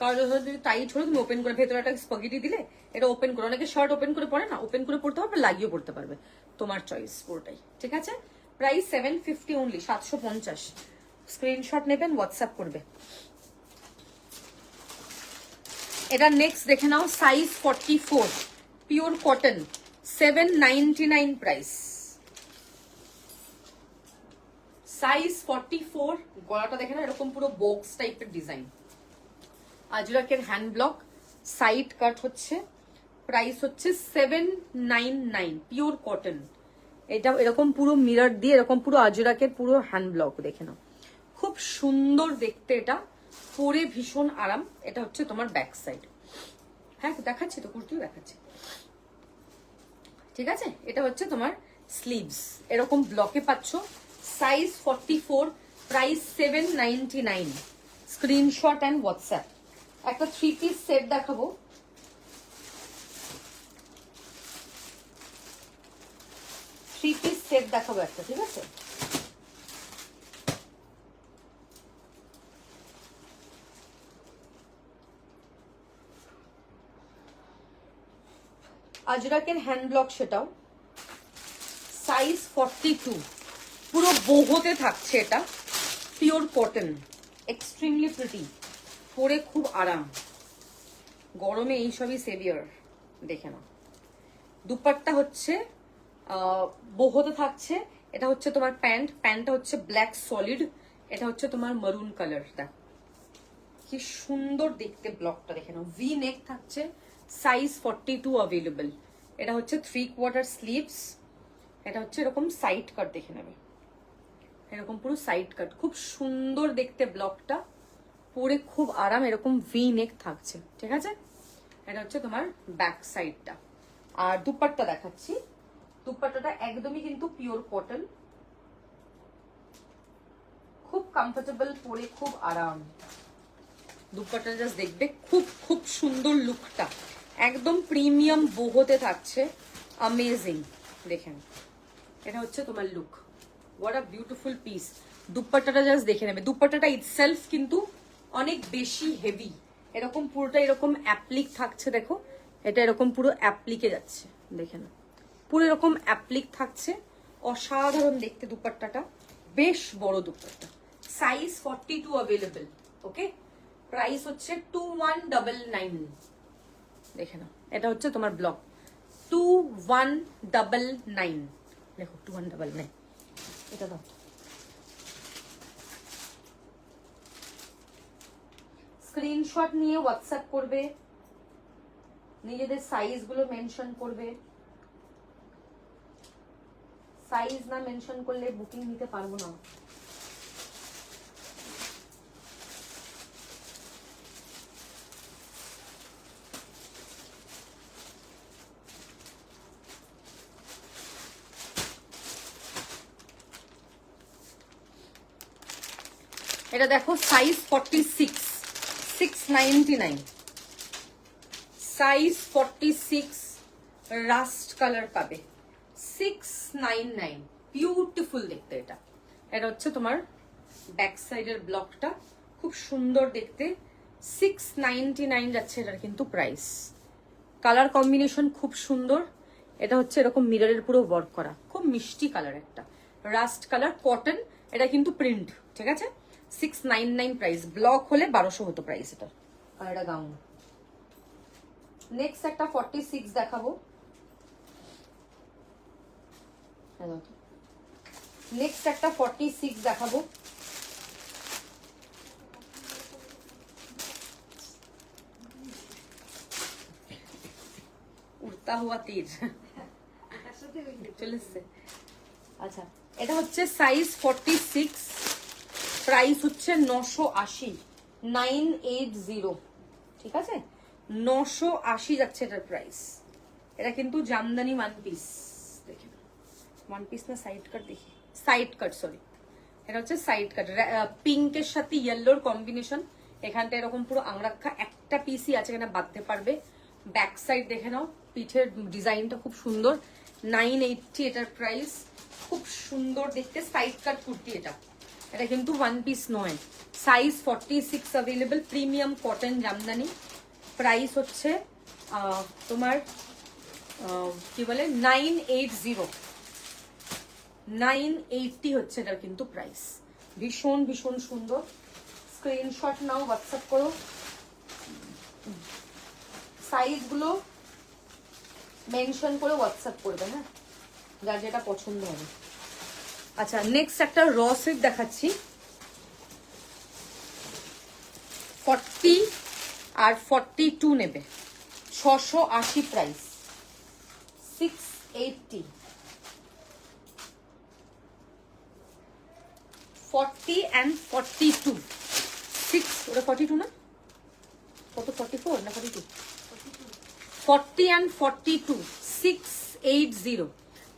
কারণ যদি টাইট হলো তুমি ওপেন করে ভেতরে একটা স্পগেটি দিলে, এটা ওপেন করে, অনেকে শার্ট ওপেন করে পড়ে না, ওপেন করে পড়তে পারবে, লাগিয়েও পড়তে পারবে, তোমার চয়েস পুরোটাই, ঠিক আছে। Price 750 only, 750। স্ক্রিনশট নেবেন, হোয়াটসঅ্যাপ করবে। এটা নেক্সট দেখে নাও, size 44, pure cotton, 799 price. Size 44, গলাটা দেখে না এরকম পুরো বক্স টাইপের ডিজাইন, আজরাকের হ্যান্ড ব্লক, সাইড কাট হচ্ছে, প্রাইস হচ্ছে 799, পিওর কটন। এটা এরকম পুরো মিরর দিয়ে এরকম পুরো আজরাকের পুরো হ্যান্ড ব্লক, দেখে নাও, খুব সুন্দর দেখতে। এটা পরে ভীষণ আরাম। এটা হচ্ছে তোমার ব্যাক সাইড। হ্যাঁ দেখাচ্ছি তো, কুর্তিও দেখাচ্ছি, ঠিক আছে। এটা হচ্ছে তোমার স্লিভস, এরকম ব্লকে পাচ্ছ, size 44, price 799। Screenshot and WhatsApp. একটা 3 পিস সেট দেখাবো, একটা, ঠিক আছে। আজরাকের হ্যান্ড ব্লক, সেটাও সাইজ 42, পুরো বোহতে থাকছে। এটা পিওর কটন, এক্সট্রিমলি প্রিটি, পরে খুব আরাম, গরমে এইসবই সেভিয়ার, দেখে নাও। দুপাট্টা হচ্ছে বোহতে থাকছে। এটা হচ্ছে তোমার প্যান্ট, প্যান্টটা হচ্ছে ব্ল্যাক সলিড, এটা হচ্ছে তোমার মারুন কালার। দেখো কি সুন্দর দেখতে ব্লকটা, দেখে নাও। ভি নেক থাকছে, সাইজ 42 অ্যাভেলেবল। এটা হচ্ছে 3/4 স্লিভস, এটা হচ্ছে এরকম সাইড কাট, দেখে নেবে, এরকম পুরো সাইড কাট, খুব সুন্দর দেখতে ব্লকটা, পরে খুব আরাম, এরকম ভি নেক থাকছে, ঠিক আছে। এটা হচ্ছে তোমার ব্যাক সাইডটা। আর দুপাট্টা দেখাচ্ছি, দুপাট্টাটা একদমই কিন্তু পিওর কটন, খুব কমফোর্টেবল, পরে খুব আরাম। দুপাট্টা জাস্ট দেখবে, খুব খুব সুন্দর লুকটা, একদম প্রিমিয়াম বোহতে থাকছে, অ্যামেজিং। দেখেন এটা হচ্ছে তোমার look, what a beautiful piece. দুপাট্টাটা জাস্ট দেখে নেবে, দুপাট্টাটা ইটসেলফ কিন্তু অনেক বেশি হেভি, এরকম পুরোটা এরকম অ্যাপ্লিক থাকছে, দেখো এটা এরকম পুরো অ্যাপ্লিকে যাচ্ছে, দেখে না, পুরো এরকম অ্যাপ্লিক থাকছে, অসাধারণ দেখতে দুপাট্টাটা, বেশ বড় দুপাট্টা, সাইজ 42 অ্যাভেলেবল। ওকে, প্রাইস হচ্ছে 2199। দেখে না, এটা হচ্ছে তোমার ব্লক, 2199, দেখো 2199। এটা দাও, স্ক্রিনশট নিয়ে হোয়াটসঅ্যাপ করবে, নিজেদের সাইজ গুলো মেনশন করবে। সাইজ না মেনশন করলে বুকিং নিতে পারবো না। এটা দেখো, সাইজ 46, 699, সাইজ 46, রাস্ট কালার পাবে, 699, বিউটিফুল দেখতে। এটা এটা হচ্ছে তোমার ব্যাক সাইডের ব্লকটা, খুব সুন্দর দেখতে, 699 যাচ্ছে এটার কিন্তু প্রাইস। কালার কম্বিনেশন খুব সুন্দর। এটা হচ্ছে এরকম মিররের পুরো ওয়ার্ক করা, খুব মিষ্টি কালার, একটা রাস্ট কালার, কটন, এটা কিন্তু প্রিন্ট, ঠিক আছে। 699 প্রাইস, ব্লক হলে 1200 হতো প্রাইস এটা। আর এটা গাউন। নেক্সট একটা 46 দেখাবো। নেক্সট একটা 46 দেখাবো। উড়তা হুয়া তীর চলে এসছে। আচ্ছা, এটা হচ্ছে সাইজ 46, প্রাইস হচ্ছে 980, 980, ঠিক আছে, 980 যাচ্ছে এটার প্রাইস। এটা কিন্তু জামদানি ওয়ান পিস, দেখেন ওয়ান পিস না সাইড কাট, দেখি সাইড কাট, সরি এটা হচ্ছে সাইড কাট, পিঙ্কের সাথে ইয়েলোর কম্বিনেশন। এখানটা এরকম পুরো আংরাক্ষা, একটা পিসই আছে, এখানে বাঁধতে পারবে। ব্যাক সাইড দেখে নাও, পিঠের ডিজাইনটা খুব সুন্দর। 980 এটার প্রাইস, খুব সুন্দর দেখতে সাইড কাট কুর্তি এটা। এটা কিন্তু ওয়ান পিস নয়। Size 46 available, premium cotton Jamdani. Price হচ্ছে তোমার কি বলে 980 হচ্ছে এটার কিন্তু প্রাইস। ভীষণ ভীষণ সুন্দর। স্ক্রিনশট নাও, হোয়াটসঅ্যাপ করো। সাইজগুলো মেনশন করে হোয়াটসঅ্যাপ করবে, হ্যাঁ, যার যেটা পছন্দ হবে। আচ্ছা, নেক্সট একটা র সিল্ক দেখাচ্ছি। 40 আর 42 নেবে, 680 প্রাইস, 680। 40 and 42, 6, ওটা 42 না, কত 44 না 42, 40 and 42, 680।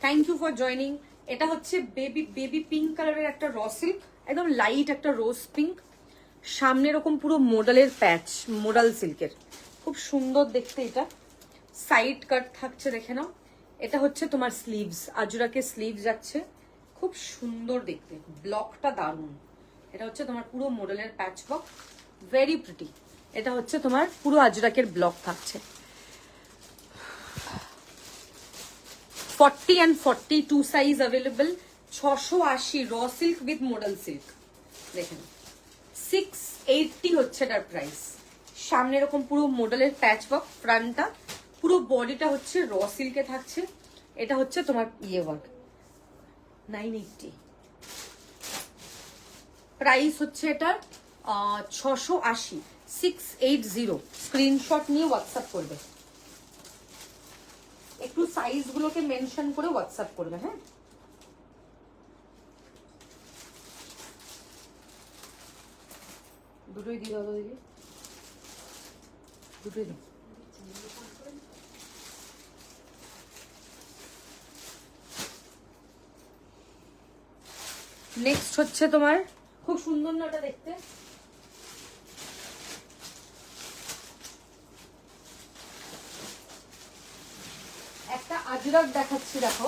Thank you for joining. এটা হচ্ছে বেবি পিঙ্ক কালারের একটা র সিল্ক, একদম লাইট একটা রোজ পিঙ্ক, সামনে এরকম পুরো মোডালের প্যাচ, মোডাল সিল্কের, খুব সুন্দর দেখতে। এটা সাইড কাট থাকছে, দেখে নাও। এটা হচ্ছে তোমার স্লিভস, আজরাকে স্লিভ যাচ্ছে, খুব সুন্দর দেখতে, ব্লকটা দারুণ। এটা হচ্ছে তোমার পুরো মোডালের প্যাচ ওয়ার্ক, ভেরি প্রিটি। এটা হচ্ছে তোমার পুরো আজরাকের ব্লক থাকছে। 40 and 42 size available, 680 raw silk with modal silk, দেখেন 680 হচ্ছে এটার প্রাইস। সামনে এরকম পুরো মোডালের প্যাচ ওয়ার্ক, ফ্রন্টটা পুরো বডিটা হচ্ছে র সিল্কে থাকছে। এটা হচ্ছে তোমার ইয়ে ওয়ার্ক, 980 প্রাইস হচ্ছে এটার, 680, 680। স্ক্রিনশট নিয়ে হোয়াটসঅ্যাপ করবে, একটু সাইজ গুলোকে মেনশন করে হোয়াটসঅ্যাপ করবে, হ্যাঁ। দুটোই দিয়ে দাও দিদি, দুটোই দিই। নেক্সট হচ্ছে তোমার, খুব সুন্দর না এটা দেখতে, একটা আজরাক দেখাচ্ছি, দেখো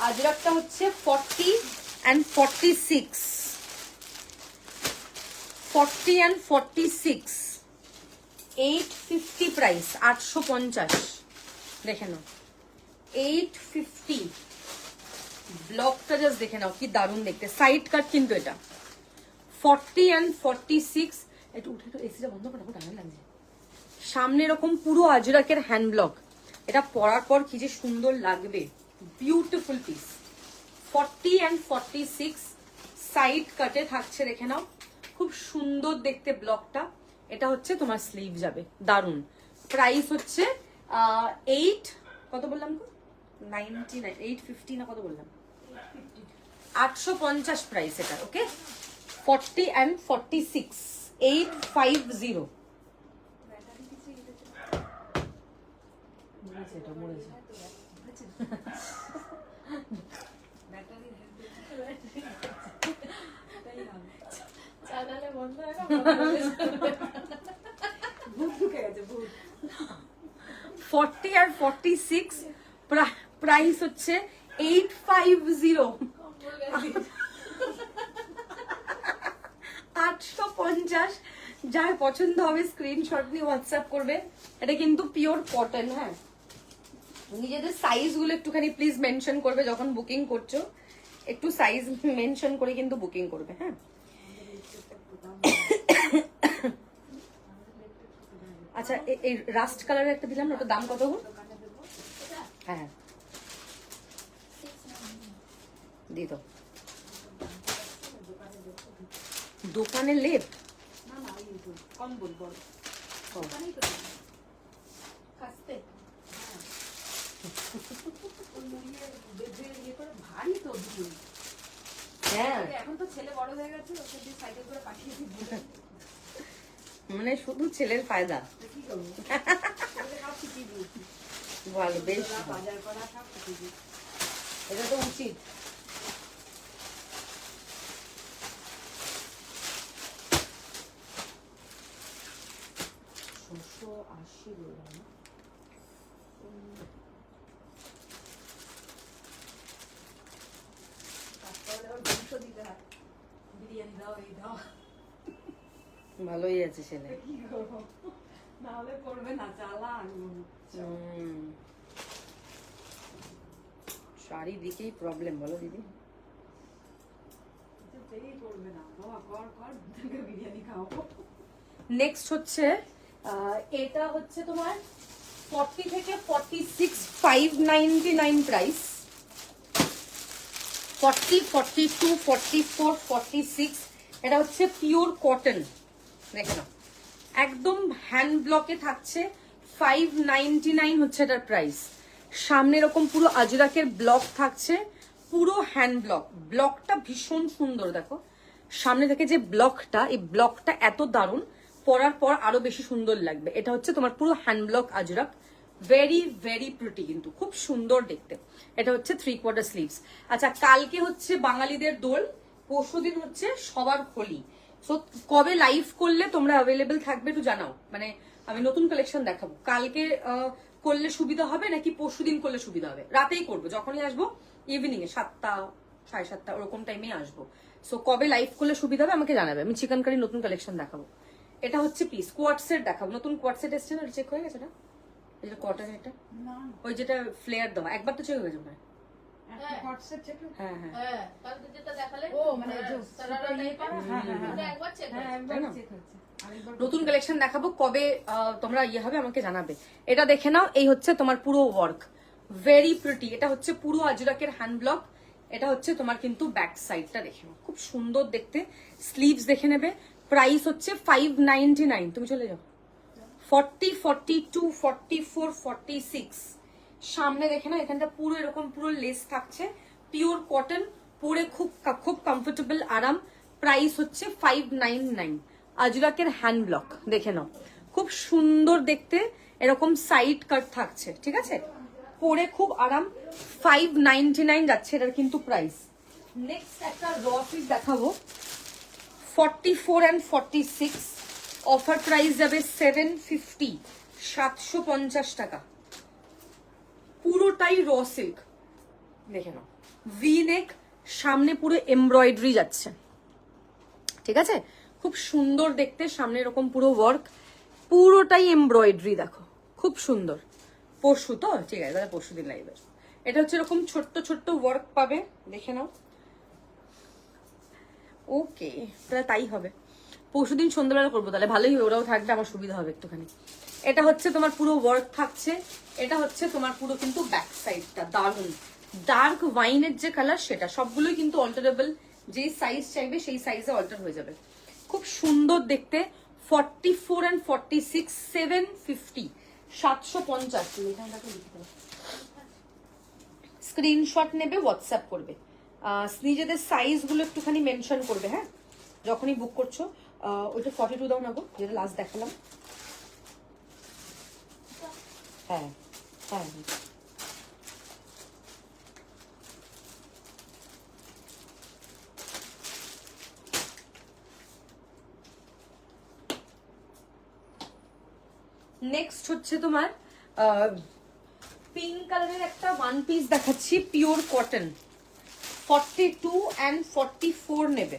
আজরাকটা হচ্ছে 40 and 46, 40 and 46, 850 প্রাইস, 850, দেখে নাও 850। ব্লকটা জাস্ট দেখে নাও, কি দারুণ দেখতে, সাইড কাট কিন্তু এটা। 40 and 46, একটু উঠে তো এসিটা বন্ধ করো, টাইম লাগছে। সামনে এরকম পুরো আজরাকের হ্যান্ড ব্লক, এটা পরার পর কি যে সুন্দর লাগবে, বিউটিফুল পিস। 40 and 46 সাইড কাটে থাকছে, দেখে নাও, খুব সুন্দর দেখতে ব্লকটা। এটা হচ্ছে তোমার স্লিভ যাবে, দারুন। প্রাইস হচ্ছে 8, কত বললাম তো, 99, 850 না কত বললাম, 850 প্রাইস এটা, ওকে। 40 and 46, 850। ফর্টি আর 46 প্রাইস হচ্ছে 850, 850। যার পছন্দ হবে স্ক্রিনশট নিয়ে হোয়াটসঅ্যাপ করবে। এটা কিন্তু পিওর কটন, হ্যাঁ, নিজেদের সাইজ গুলো একটুখানি প্লিজ মেনশন করবে যখন বুকিং করছো, একটু সাইজ মেনশন করে কিন্তু বুকিং করবে। হ্যাঁ, আচ্ছা এই রাস্ট কালারের একটা দিলাম না, ওটার দাম কত গো? হ্যাঁ দিয়ে দাও। দোকানে লেপ হ্যাঁ, এখন তো ছেলে বড় হয়ে গেছে, সাইকেল করে পাঠিয়ে দিই, মানে শুধু ছেলের ফায়দা। ভালো, বেশ এটা তো উচিত। ভালোই আছে ছেলে, নাহলে করবে না চালান। চারিদিকেই প্রবলেম, বলো দিদি। নেক্সট হচ্ছে এটা হচ্ছে তোমার 40 থেকে 46, 599 প্রাইস। 40, 42, 44, 46 এটা হচ্ছে পিওর কটন, দেখে নাও একদম হ্যান্ড ব্লকে থাকছে। 599 হচ্ছে এটার প্রাইস। সামনে এরকম পুরো আজরাকের ব্লক থাকছে, পুরো হ্যান্ড ব্লক। ব্লকটা ভীষণ সুন্দর, দেখো সামনে থেকে যে ব্লকটা, এই ব্লকটা এত দারুণ, পরার পর আরো বেশি সুন্দর লাগবে। এটা হচ্ছে তোমার পুরো hand block Ajrak, very very pretty, কিন্তু খুব সুন্দর দেখতে। এটা হচ্ছে 3/4 স্লিভস। আচ্ছা, কালকে হচ্ছে বাঙালিদের দোল, পরশুদিন হচ্ছে সবার হোলি। সো কবে লাইভ করলে তোমরা অ্যাভেলেবেল থাকবে একটু জানাও, মানে আমি নতুন কালেকশন দেখাবো। কালকে করলে সুবিধা হবে নাকি পরশুদিন করলে সুবিধা হবে? রাতেই করবো, যখনই আসবো ইভিনিং এ 7টা 7:30 ওরকম টাইমে আসবো। সো কবে লাইভ করলে সুবিধা হবে আমাকে জানাবে, আমি চিকেন কারি নতুন কালেকশন দেখাবো। এটা হচ্ছে পিস কোয়াড সেট দেখাবো, নতুন কোয়াড সেট এসছে না, চেক হয়ে গেছে না? এটা কটন, এটা ওই যেটা ফ্লেয়ার দেওয়া, একবার তো চেক হয়ে গেছে মনে হয়। হ্যাঁ হ্যাঁ, নতুন কালেকশন দেখাবো, কবে তোমরা ইয়ে হবে আমাকে জানাবে। এটা দেখে নাও, এই হচ্ছে তোমার পুরো ওয়ার্ক, ভেরি প্রিটি। এটা হচ্ছে পুরো আজরাকের হ্যান্ড ব্লক। এটা হচ্ছে তোমার কিন্তু ব্যাক সাইডটা দেখে নাও, খুব সুন্দর দেখতে। স্লিভস দেখে নেবে। প্রাইস হচ্ছে 599। তুমি চলে যাও। 40, 42, 44, 46 সামনে দেখে না, এখানটা পুরো এরকম পুরো লেস থাকছে, পিওর কটন, পরে খুব খুব কমফোর্টেবল, আরাম। প্রাইস হচ্ছে 599। আজরাকের হ্যান্ড ব্লক দেখে নাও, খুব সুন্দর দেখতে, এরকম সাইড কাট থাকছে, ঠিক আছে, পরে খুব আরাম। 599 যাচ্ছে এটার কিন্তু প্রাইস। নেক্সট একটা র পিস দেখাবো, 44 and 46 অফার প্রাইস যাবে 750, 750 টাকা। পুরোটাই র সিল্ক, দেখে নাও, ভি নেক, সামনে পুরো এমব্রয়ডারি যাচ্ছে, ঠিক আছে, খুব সুন্দর দেখতে। সামনে এরকম পুরো ওয়ার্ক, পুরোটাই এমব্রয়ডারি, দেখো খুব সুন্দর। পরশু তো ঠিক আছে, তাহলে পরশু দিন লাইভে। এটা হচ্ছে এরকম ছোট্ট ছোট্ট ওয়ার্ক পাবে, দেখে নাও। ওকে, তাহলে তাই হবে, পরশুদিন সন্ধ্যাবেলা করবো, তাহলে ভালোই হবে, ওরাও থাকবে, আমার সুবিধা হবে একটুখানি। এটা হচ্ছে তোমার পুরো ওয়ার্ক থাকছে। এটা হচ্ছে তোমার পুরো কিন্তু ব্যাক সাইডটা দারুন, ডার্ক ওয়াইনের যে কালার সেটা, সবগুলোই কিন্তু অল্টারেবল, যেই সাইজ চাইবে সেই সাইজে অল্টার হয়ে যাবে, খুব সুন্দর দেখতে। 44 and 46, 750, 750। স্ক্রিনশট নেবে, হোয়াটসঅ্যাপ করবে, নিজেদের সাইজ গুলো একটুখানি মেনশন করবে। হ্যাঁ, যখনই বুক করছো। ওইটা 42 দাও না গো, যেটা লাস্ট দেখালাম। হ্যাঁ হ্যাঁ, নেক্সট হচ্ছে তোমার পিঙ্ক কালারের একটা ওয়ান পিস দেখাচ্ছি, পিওর কটন। 42 and 44 নেবে,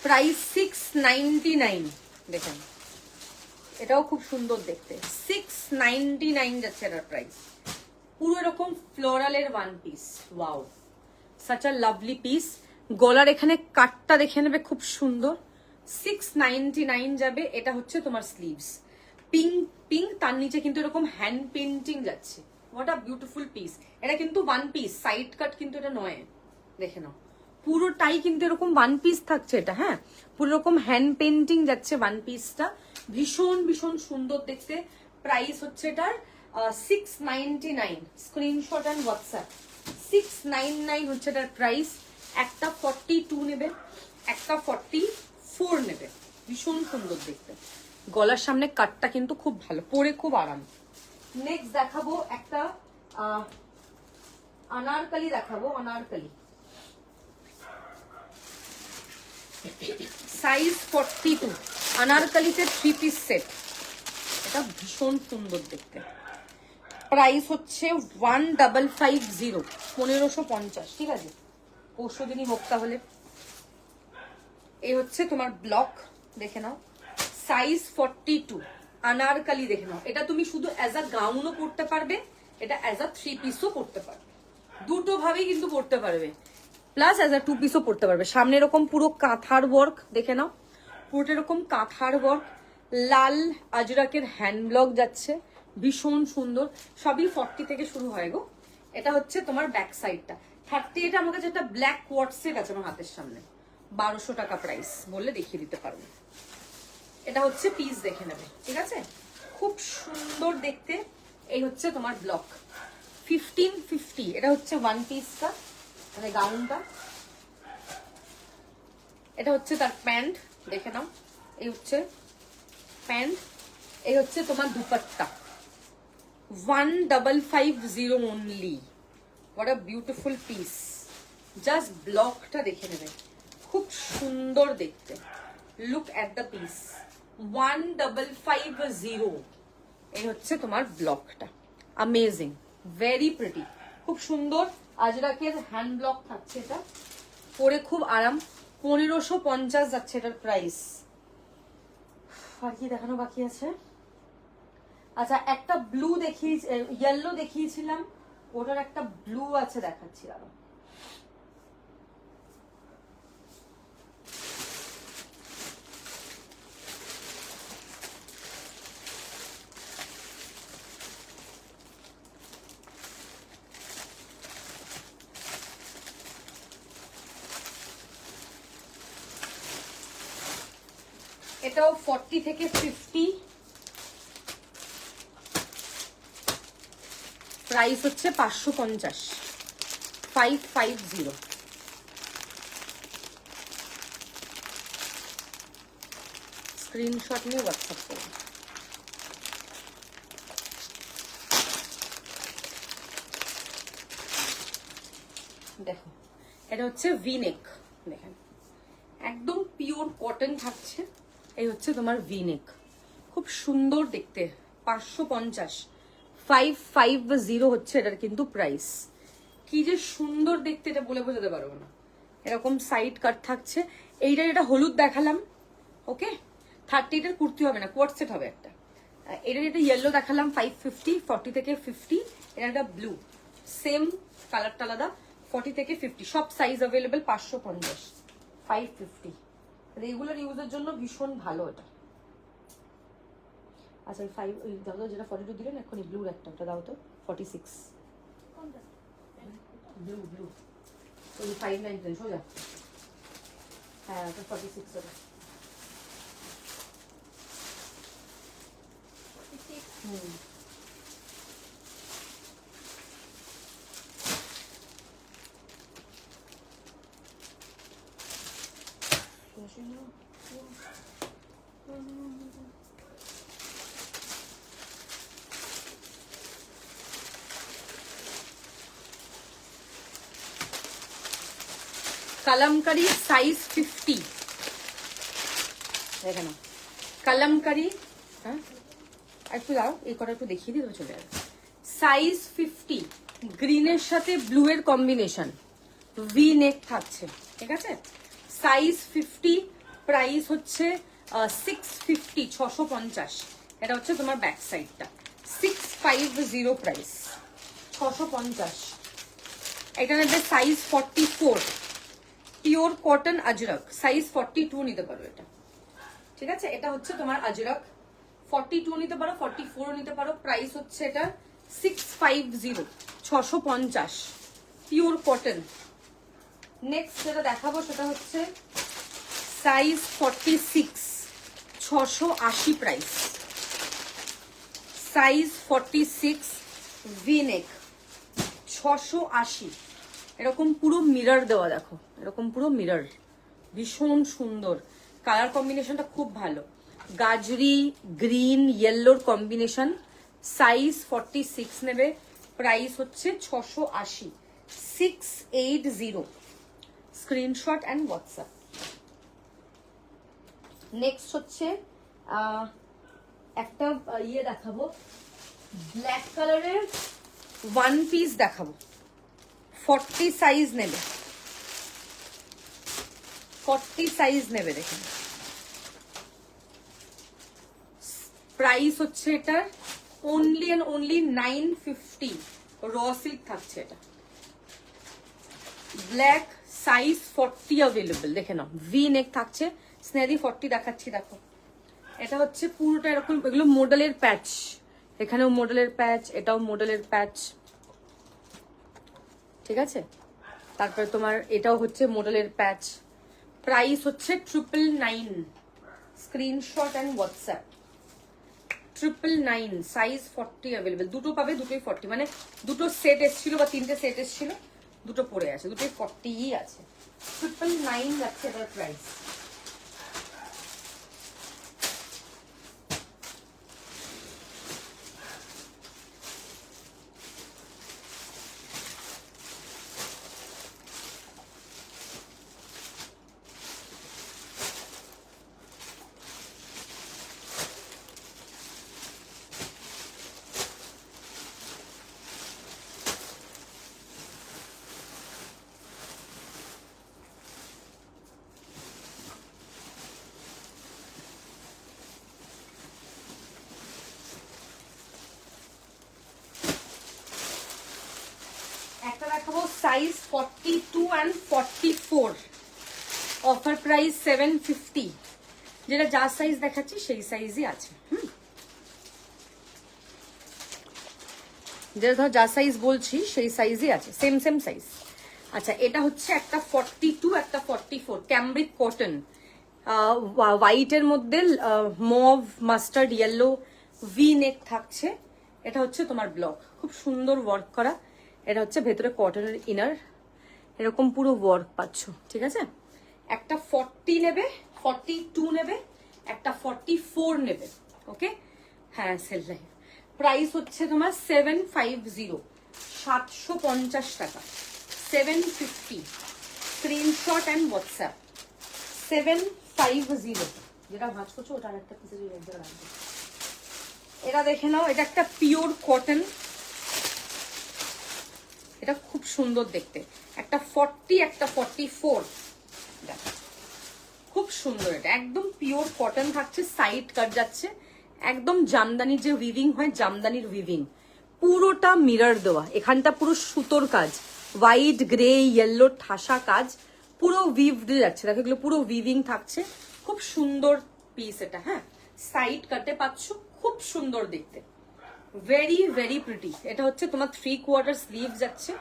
প্রাইস 699। দেখেন এটাও খুব সুন্দর দেখতে, 699 যাচ্ছে এটার প্রাইস। পুরো এরকম ফ্লোরালের one piece, wow, such a lovely piece. গলার এখানে কাটটা দেখে নেবে, খুব সুন্দর, 699 যাবে। এটা হচ্ছে তোমার স্লিভস, পিঙ্ক পিঙ্ক, তার নিচে কিন্তু এরকম হ্যান্ড পেন্টিং যাচ্ছে। What a beautiful piece. এটা কিন্তু ওয়ান পিস, সাইড কাট কিন্তু এটা নয়, দেখে নাও পুরোটাই কিন্তু এরকম ওয়ান পিস থাকছে এটা। হ্যাঁ, পুরো রকম হ্যান্ড পেন্টিং যাচ্ছে ওয়ান পিসটা, ভীষণ ভীষণ সুন্দর দেখতে। প্রাইস হচ্ছে এটার 699, স্ক্রিনশট অ্যান্ড হোয়াটসঅ্যাপ। 699 হচ্ছে এটার প্রাইস। একটা 42 নেবে, একটা 44 নেবে, ভীষণ সুন্দর দেখতে। গলার সামনে কাটটা কিন্তু খুব ভালো, পরে খুব আরাম। নেক্সট দেখাবো একটা আনারকলি দেখাবো, আনারকলি সাইজ 42, আনারকলিতে 3 পিস সেট। এটা ভীষণ সুন্দর দেখতে। প্রাইস হচ্ছে 1550, 1550, ঠিক আছে, পরশু দিনই হোক তাহলে। এই হচ্ছে তোমার ব্লক, দেখে নাও, সাইজ 42, আনারকলি দেখে নাও। এটা তুমি শুধু অ্যাজ আ গাউনও পরতে পারবে, এটা অ্যাজ আ 3 পিসও পরতে পারবে, দুটো ভাবেই কিন্তু পরতে পারবে, প্লাস অ্যাজ আ 2 পিসও পরতে পারবে। সামনে এরকম পুরো কাঁথার ওয়ার্ক দেখে নাও, পুরোটা এরকম কাঁথার ওয়ার্ক, লাল আজরাকের হ্যান্ড ব্লক যাচ্ছে, ভীষণ সুন্দর। সবই 40 থেকে শুরু হয় গো। এটা হচ্ছে তোমার ব্যাক সাইডটা। 30, এটা আমার কাছে একটা ব্ল্যাক কোয়ার্ড সেট আছে আমার হাতের সামনে, 1200 টাকা প্রাইস, বললে দেখিয়ে দিতে পারবো। এটা হচ্ছে পিস, দেখে নেবে, ঠিক আছে, খুব সুন্দর দেখতে। এই হচ্ছে তোমার ব্লক 1550। এটা হচ্ছে ওয়ান পিসটা, মানে গাউনটা। এটা হচ্ছে তার প্যান্ট, দেখে নাও, এই হচ্ছে প্যান্ট। এই হচ্ছে তোমার dupatta, 1550 only. What a beautiful piece. Just ব্লকটা দেখে নেবে, খুব সুন্দর দেখতে। Look at the piece, 1550। এই হচ্ছে তোমার ব্লকটা, অ্যামেজিং, ভেরি প্রিটি, খুব সুন্দর। আজরাকের হ্যান্ড ব্লক থাকছে, এটা পরে খুব আরাম। 1550 যাচ্ছে এটার প্রাইস। আর কি দেখানো বাকি আছে? আচ্ছা, একটা ব্লু দেখিয়ে, ইয়েলো দেখিয়েছিলাম, ওটার একটা ব্লু আছে, দেখাচ্ছি আরো। এটাও 40 থেকে 50, প্রাইস হচ্ছে 550, 550। স্ক্রিনশট নিয়ে হোয়াটসঅ্যাপ করুন। দেখো, এটা হচ্ছে ভিনেক, দেখেন একদম পিওর কটন থাকছে। এই হচ্ছে তোমার ভিনেক, খুব সুন্দর দেখতে, 550, 550 হচ্ছে এটার কিন্তু প্রাইস। কি যে সুন্দর দেখতে, এটা বলে বোঝাতে পারবো না। এরকম সাইড কাট থাকছে। এইটা যেটা হলুদ দেখালাম, ওকে, 30টার কুর্তি হবে না, কোয়ার্ট সেট হবে একটা। এটা যেটা ইয়েলো দেখালাম 550, 40 থেকে 50। এটা একটা ব্লু, সেম কালারটা আলাদা, 40 থেকে 50, সব সাইজ অ্যাভেলেবেল। 550, 550, রেগুলার ইউজের জন্য ভীষণ ভালো এটা। আচ্ছা, ওই 5 ওই দাও তো, যেটা 42 দিলেন এখনই, ব্লুর একটা, ওটা দাও তো, 46, ব্লু ব্লু, ওই 599 সোজা, হ্যাঁ ওটা 46 ওটা। হুম, কালামকারি সাইজ 50, দেখে নাও কালামকারি। হ্যাঁ, একটু দাও, এই কটা একটু দেখিয়ে দিই, চলে যাবে। সাইজ 50, গ্রিনের সাথে ব্লু এর কম্বিনেশন, ভি নেক থাকছে, ঠিক আছে, সাইজ 50, প্রাইস হচ্ছে 650, 650। এটা হচ্ছে তোমার ব্যাক সাইডটা। 650 প্রাইস, 650। এটা নেবে সাইজ 44, পিওর কটন আজরক, সাইজ 42 নিতে পারো এটা, ঠিক আছে? এটা হচ্ছে তোমার আজরক, 42 নিতে পারো, 44 নিতে পারো। প্রাইস হচ্ছে এটা 650, 650, পিওর কটন। নেক্সট যেটা দেখাবো সেটা হচ্ছে সাইজ 46, 680 প্রাইস, সাইজ 46, ভি-নেক, 680। এরকম পুরো মিরর দেওয়া, দেখো এরকম পুরো মিরর, ভীষণ সুন্দর কালার কম্বিনেশনটা, খুব ভালো। গাজরি গ্রিন ইয়েলোর কম্বিনেশন, সাইজ 46 নেবে, প্রাইস হচ্ছে 680, 680, স্ক্রিনশট অ্যান্ড হোয়াটসঅ্যাপ। নেক্সট হচ্ছে একটা ইয়ে দেখাবো, ব্ল্যাক কালারের ওয়ান পিস দেখাবো, 40 সাইজ নেবে, 40 সাইজ নেবে, দেখুন প্রাইস হচ্ছে এটার only and only 950, raw silk থাকছে এটা, ব্ল্যাক, সাইজ 40 অ্যাভেলেবল, দেখে নাও, ভি নেক থাকছে, স্নেদি 40 দেখাচ্ছি, দেখো এটা হচ্ছে পুরোটা এরকম, এগুলো মডেলের প্যাচ, এখানেও মডেলের প্যাচ, এটাও মডেলের প্যাচ, ঠিক আছে? তারপরে তোমার এটাও হচ্ছে মডেলের প্যাচ। প্রাইস হচ্ছে 999, screenshot and WhatsApp, 999, size 40 available, দুটো পাবে, দুটোই 40, মানে দুটো সেট এসেছিল বা তিনটে সেট এসেছিল, দুটো পড়ে আছে, দুটোই 40ই আছে, 999 যাচ্ছে এটার প্রাইস। একটা দেখাবো সাইজ 42 and 44, অফার প্রাইস 750, যেটা যা সাইজ দেখাচ্ছি সেই সাইজই আছে, যেটা ধর যা সাইজ বলছি সেই সাইজই আছে, সেম সেম সাইজ। আচ্ছা, এটা হচ্ছে একটা 42, একটা 44, ক্যামব্রিক কটন, হোয়াইটের মধ্যে মভ মাস্টার্ড ইয়েলো ভি নেক থাকছে। এটা হচ্ছে তোমার ব্লক, খুব সুন্দর ওয়ার্ক করা, এটা হচ্ছে ভেতরে কটনের ইনার, এরকম পুরো ওয়ার্ক পাচ্ছ, ঠিক আছে? একটা 40 নেবে, 42 নেবে, একটা 44 নেবে, ওকে? হ্যাঁ, সেল লাইভ। প্রাইস হচ্ছে তোমার 750, 750 টাকা, 750, স্ক্রিনশট অ্যান্ড হোয়াটসঅ্যাপ, 750, যেটা ভাঁজ করছো ওটা একটা পিসের এক জায়গায় রাখবে। এটা দেখে নাও, এটা একটা পিওর কটন, এটা খুব সুন্দর দেখতে, একটা 40, একটা 44, খুব সুন্দর, এটা একদম পিওর কটন থাকছে, সাইড কাট যাচ্ছে, একদম জামদানির যে উইভিং হয়, জামদানির উইভিং, পুরোটা মিরর দেওয়া, এখানটা পুরো সুতোর কাজ, হোয়াইট গ্রে ইয়েলো ঠাসা কাজ, পুরো উইভড যাচ্ছে, দেখো এগুলো পুরো উইভিং থাকছে, খুব সুন্দর পিস এটা। হ্যাঁ, সাইড কাটে পাচ্ছ, খুব সুন্দর দেখতে, ভেরি ভেরি প্রিটি। এটা হচ্ছে তোমার 3/4 স্লিভ যাচ্ছে,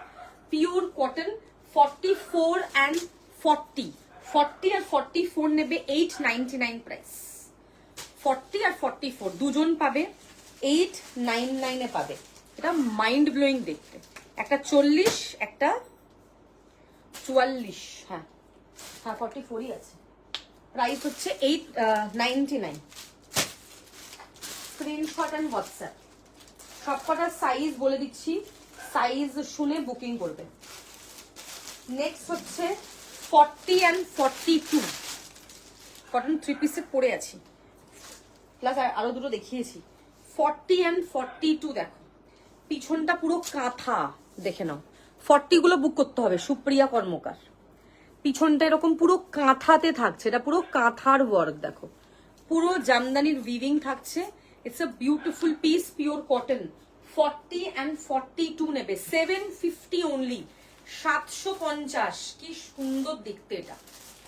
পিওর কটন, 44 and 40, 40 আর 44 নেবে 899 প্রাইস, 40 আর 44 দুজন পাবে, 899 এ পাবে। এটা মাইন্ড ব্লোয়িং দেখতে, একটা 40, একটা 44, হ্যাঁ হ্যাঁ 44ই আছে, প্রাইস হচ্ছে 899, স্ক্রিনশট অ্যান্ড হোয়াটসঅ্যাপ। সবকটা সাইজ বলে দিচ্ছি, সাইজ শুনে বুকিং করবে। নেক্সট হচ্ছে 40 and 42, কটন 3 পিসে পরে আছি, প্লাস আরো দুটো দেখিয়েছি। 40 and 42 দেখো, পিছনটা পুরো কাঁথা, দেখে নাও, 40 গুলো বুক করতে হবে, সুপ্রিয়া কর্মকার। পিছনটা এরকম পুরো কাঁথাতে থাকছে, এটা পুরো কাঁথার ওয়ার্ক, দেখো পুরো জামদানির উইভিং থাকছে, it's a beautiful piece, pure cotton. 40 and 42 নেবে, 750 অনলি, 750। কি সুন্দর দেখতে এটা।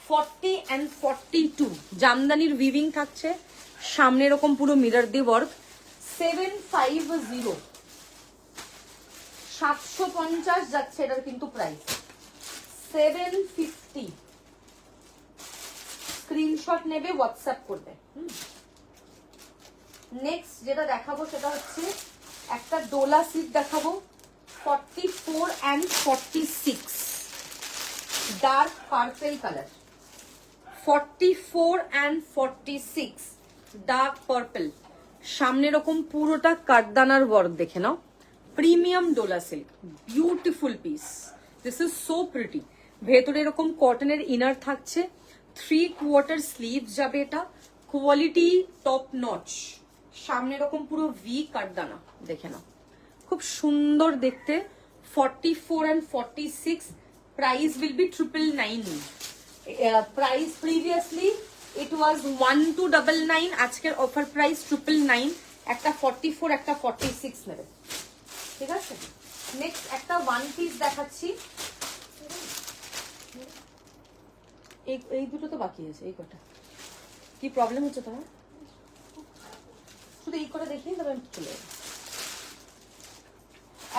40 and 42, জামদানির উইভিং থাকছে, সামনে এরকম পুরো মিরর দিয়ে ওয়ার্ক। 750, 750 যাচ্ছে এটার কিন্তু প্রাইস। 750, স্ক্রিনশট নেবে, হোয়াটসঅ্যাপ করবে। নেক্সট যেটা দেখাবো সেটা হচ্ছে একটা ডোলা সিট দেখাবো, 44 and 46, dark purple colour. 44 and 46, dark purple, সামনে এরকম পুরোটা কাঠদানার ওয়ার্ক দেখে নাও। Premium dola silk, beautiful piece, this is so pretty. ভেতরে এরকম কটনের ইনার থাকছে, 3/4 স্লিভ যাবে এটা, কোয়ালিটি টপ নচ। সামনে এরকম পুরো ভি কাঠদানা দেখে নাও, খুব সুন্দর দেখতে। 44 and 46, price will be 999। Price previously it was 1299, আজকের অফার প্রাইস 999। একটা 44, একটা 46 নেবে, ঠিক আছে। নেক্সট একটা ওয়ান পিস দেখাচ্ছি, এই দুটো তো বাকি আছে, এই কটা। কি প্রবলেম হচ্ছে তোমার? শুধু এই করে দেখিয়ে তবে আমি চলে যাবো।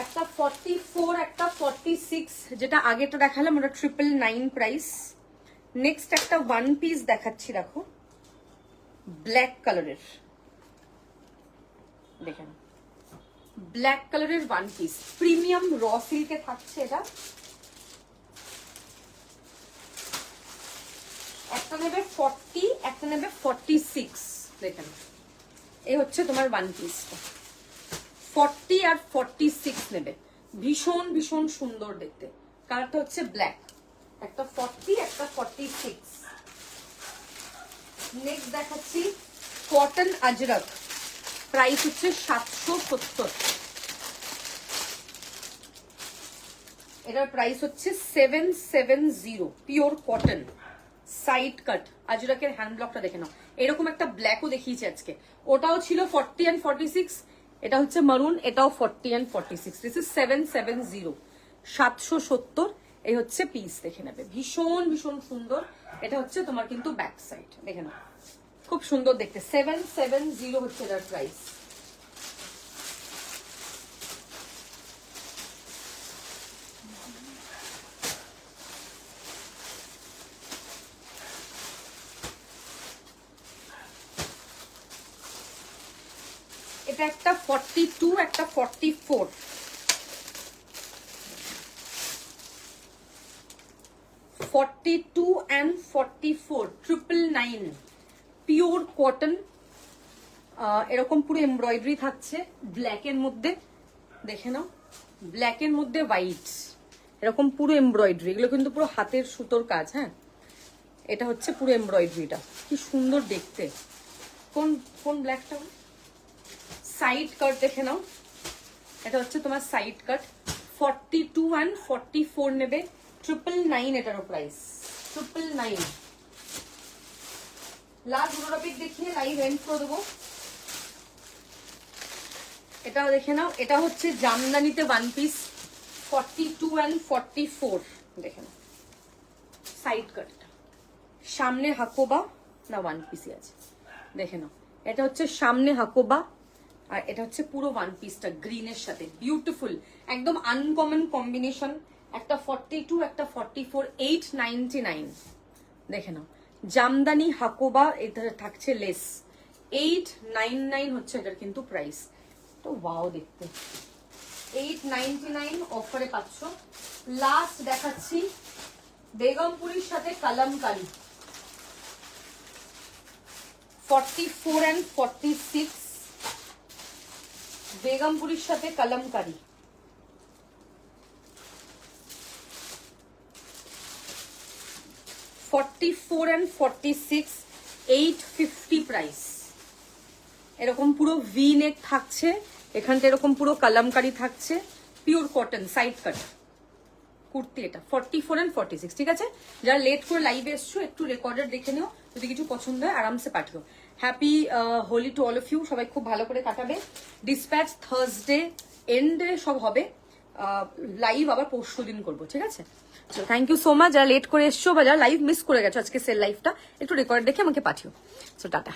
একটা 44, একটা 46, যেটা আগেটা দেখালাম ওটা 999 প্রাইস। নেক্সট একটা ওয়ান পিস দেখাচ্ছি, দেখো ব্ল্যাক কালারের, দেখেন ব্ল্যাক কালারের ওয়ান পিস, প্রিমিয়াম র সিল্কে থাকছে এটা। একটা নেবে 40, একটা নেবে 46, দেখেন এই হচ্ছে তোমার ওয়ান পিসটা। 40 আর 46 নেবে, ভীষণ ভীষণ সুন্দর দেখতে। কালারটা হচ্ছে ব্ল্যাক, একটা 40, একটা 46। নেক্সট দেখাচ্ছি কটন আজরক, প্রাইস হচ্ছে 770। এটার প্রাইস হচ্ছে 770, পিওর কটন, সাইড কাট। আজরকের হ্যান্ড ব্লকটা দেখে নাও, এরকম একটা ব্ল্যাকও দেখিয়েছি আজকে, ওটাও ছিল 40 and 46, এটা হচ্ছে মারুন, এটাও 40 and 46। This is 770, 770। এই হচ্ছে পিস, দেখে নেবে, ভীষণ ভীষণ সুন্দর। এটা হচ্ছে তোমার কিন্তু ব্যাক সাইড, দেখে নাও খুব সুন্দর দেখতে। 770 হচ্ছে এটার প্রাইস। এটা একটা 42, একটা 44, 42 and 44, 999, পিওর কটন। এরকম পুরো এমব্রয়ডারি থাকছে ব্ল্যাকের মধ্যে, দেখে নাও ব্ল্যাকের মধ্যে হোয়াইট, এরকম পুরো এমব্রয়ডারি, এগুলো কিন্তু পুরো হাতের সুতোর কাজ। হ্যাঁ, এটা হচ্ছে পুরো এমব্রয়ডারিটা, কি সুন্দর দেখতে। কোন কোন ব্ল্যাকটা? সাইড কাট দেখে নাও, এটা হচ্ছে তোমার সাইড কাট। 42 and 44 নেবে, 999 এটারও প্রাইস, 999। লাস্ট দুটো টপিক দেখিয়ে লাইভ এন্ড করে দেবো। এটাও দেখে নাও, এটা হচ্ছে জামদানিতে ওয়ান পিস, 42 and 44, দেখে নাও সাইড কাটটা, সামনে হাকোবা না ওয়ান পিসই আছে, দেখে নাও এটা হচ্ছে সামনে হাকোবা, আর এটা হচ্ছে পুরো ওয়ান পিসটা গ্রিনের সাথে, বিউটিফুল একদম আনকমন কম্বিনেশন। একটা 42, একটা 44, 899, দেখে নাও জামদানি হাকোবা, এটা থাকছে লেস, 899 হচ্ছে এটার কিন্তু প্রাইস। তো ওয়াও দেখতে, 899 অফারে পাচ্ছ। লাস্ট দেখাচ্ছি বেগমপুরির সাথে কালামকারী, 44 and 46, বেগমপুরির সাথে কালামকারী, 44 and 46, 850 প্রাইস। এরকম পুরো ভি নেক থাকছে, এখানটা এরকম পুরো কালামকারী থাকছে, পিওর কটন সাইড কাট কুর্তি। এটা 44 and 46, ঠিক আছে। যারা লেট করে লাইভে এসছো একটু রেকর্ডার দেখে নিও, যদি কিছু পছন্দ হয় আরামসে পাঠিও। Happy Holi to all of you, সবাই খুব ভালো করে কাটাবে। ডিসপ্যাচ থার্সডে এন্ডে সব হবে, লাইভ আবার পরশু দিন করবো, ঠিক আছে? থ্যাংক ইউ সো মাচ যারা লেট করে এসছো বা যারা লাইভ মিস করে গেছো আজকে সেল লাইভটা, একটু রেকর্ড দেখে আমাকে পাঠিও। So tata.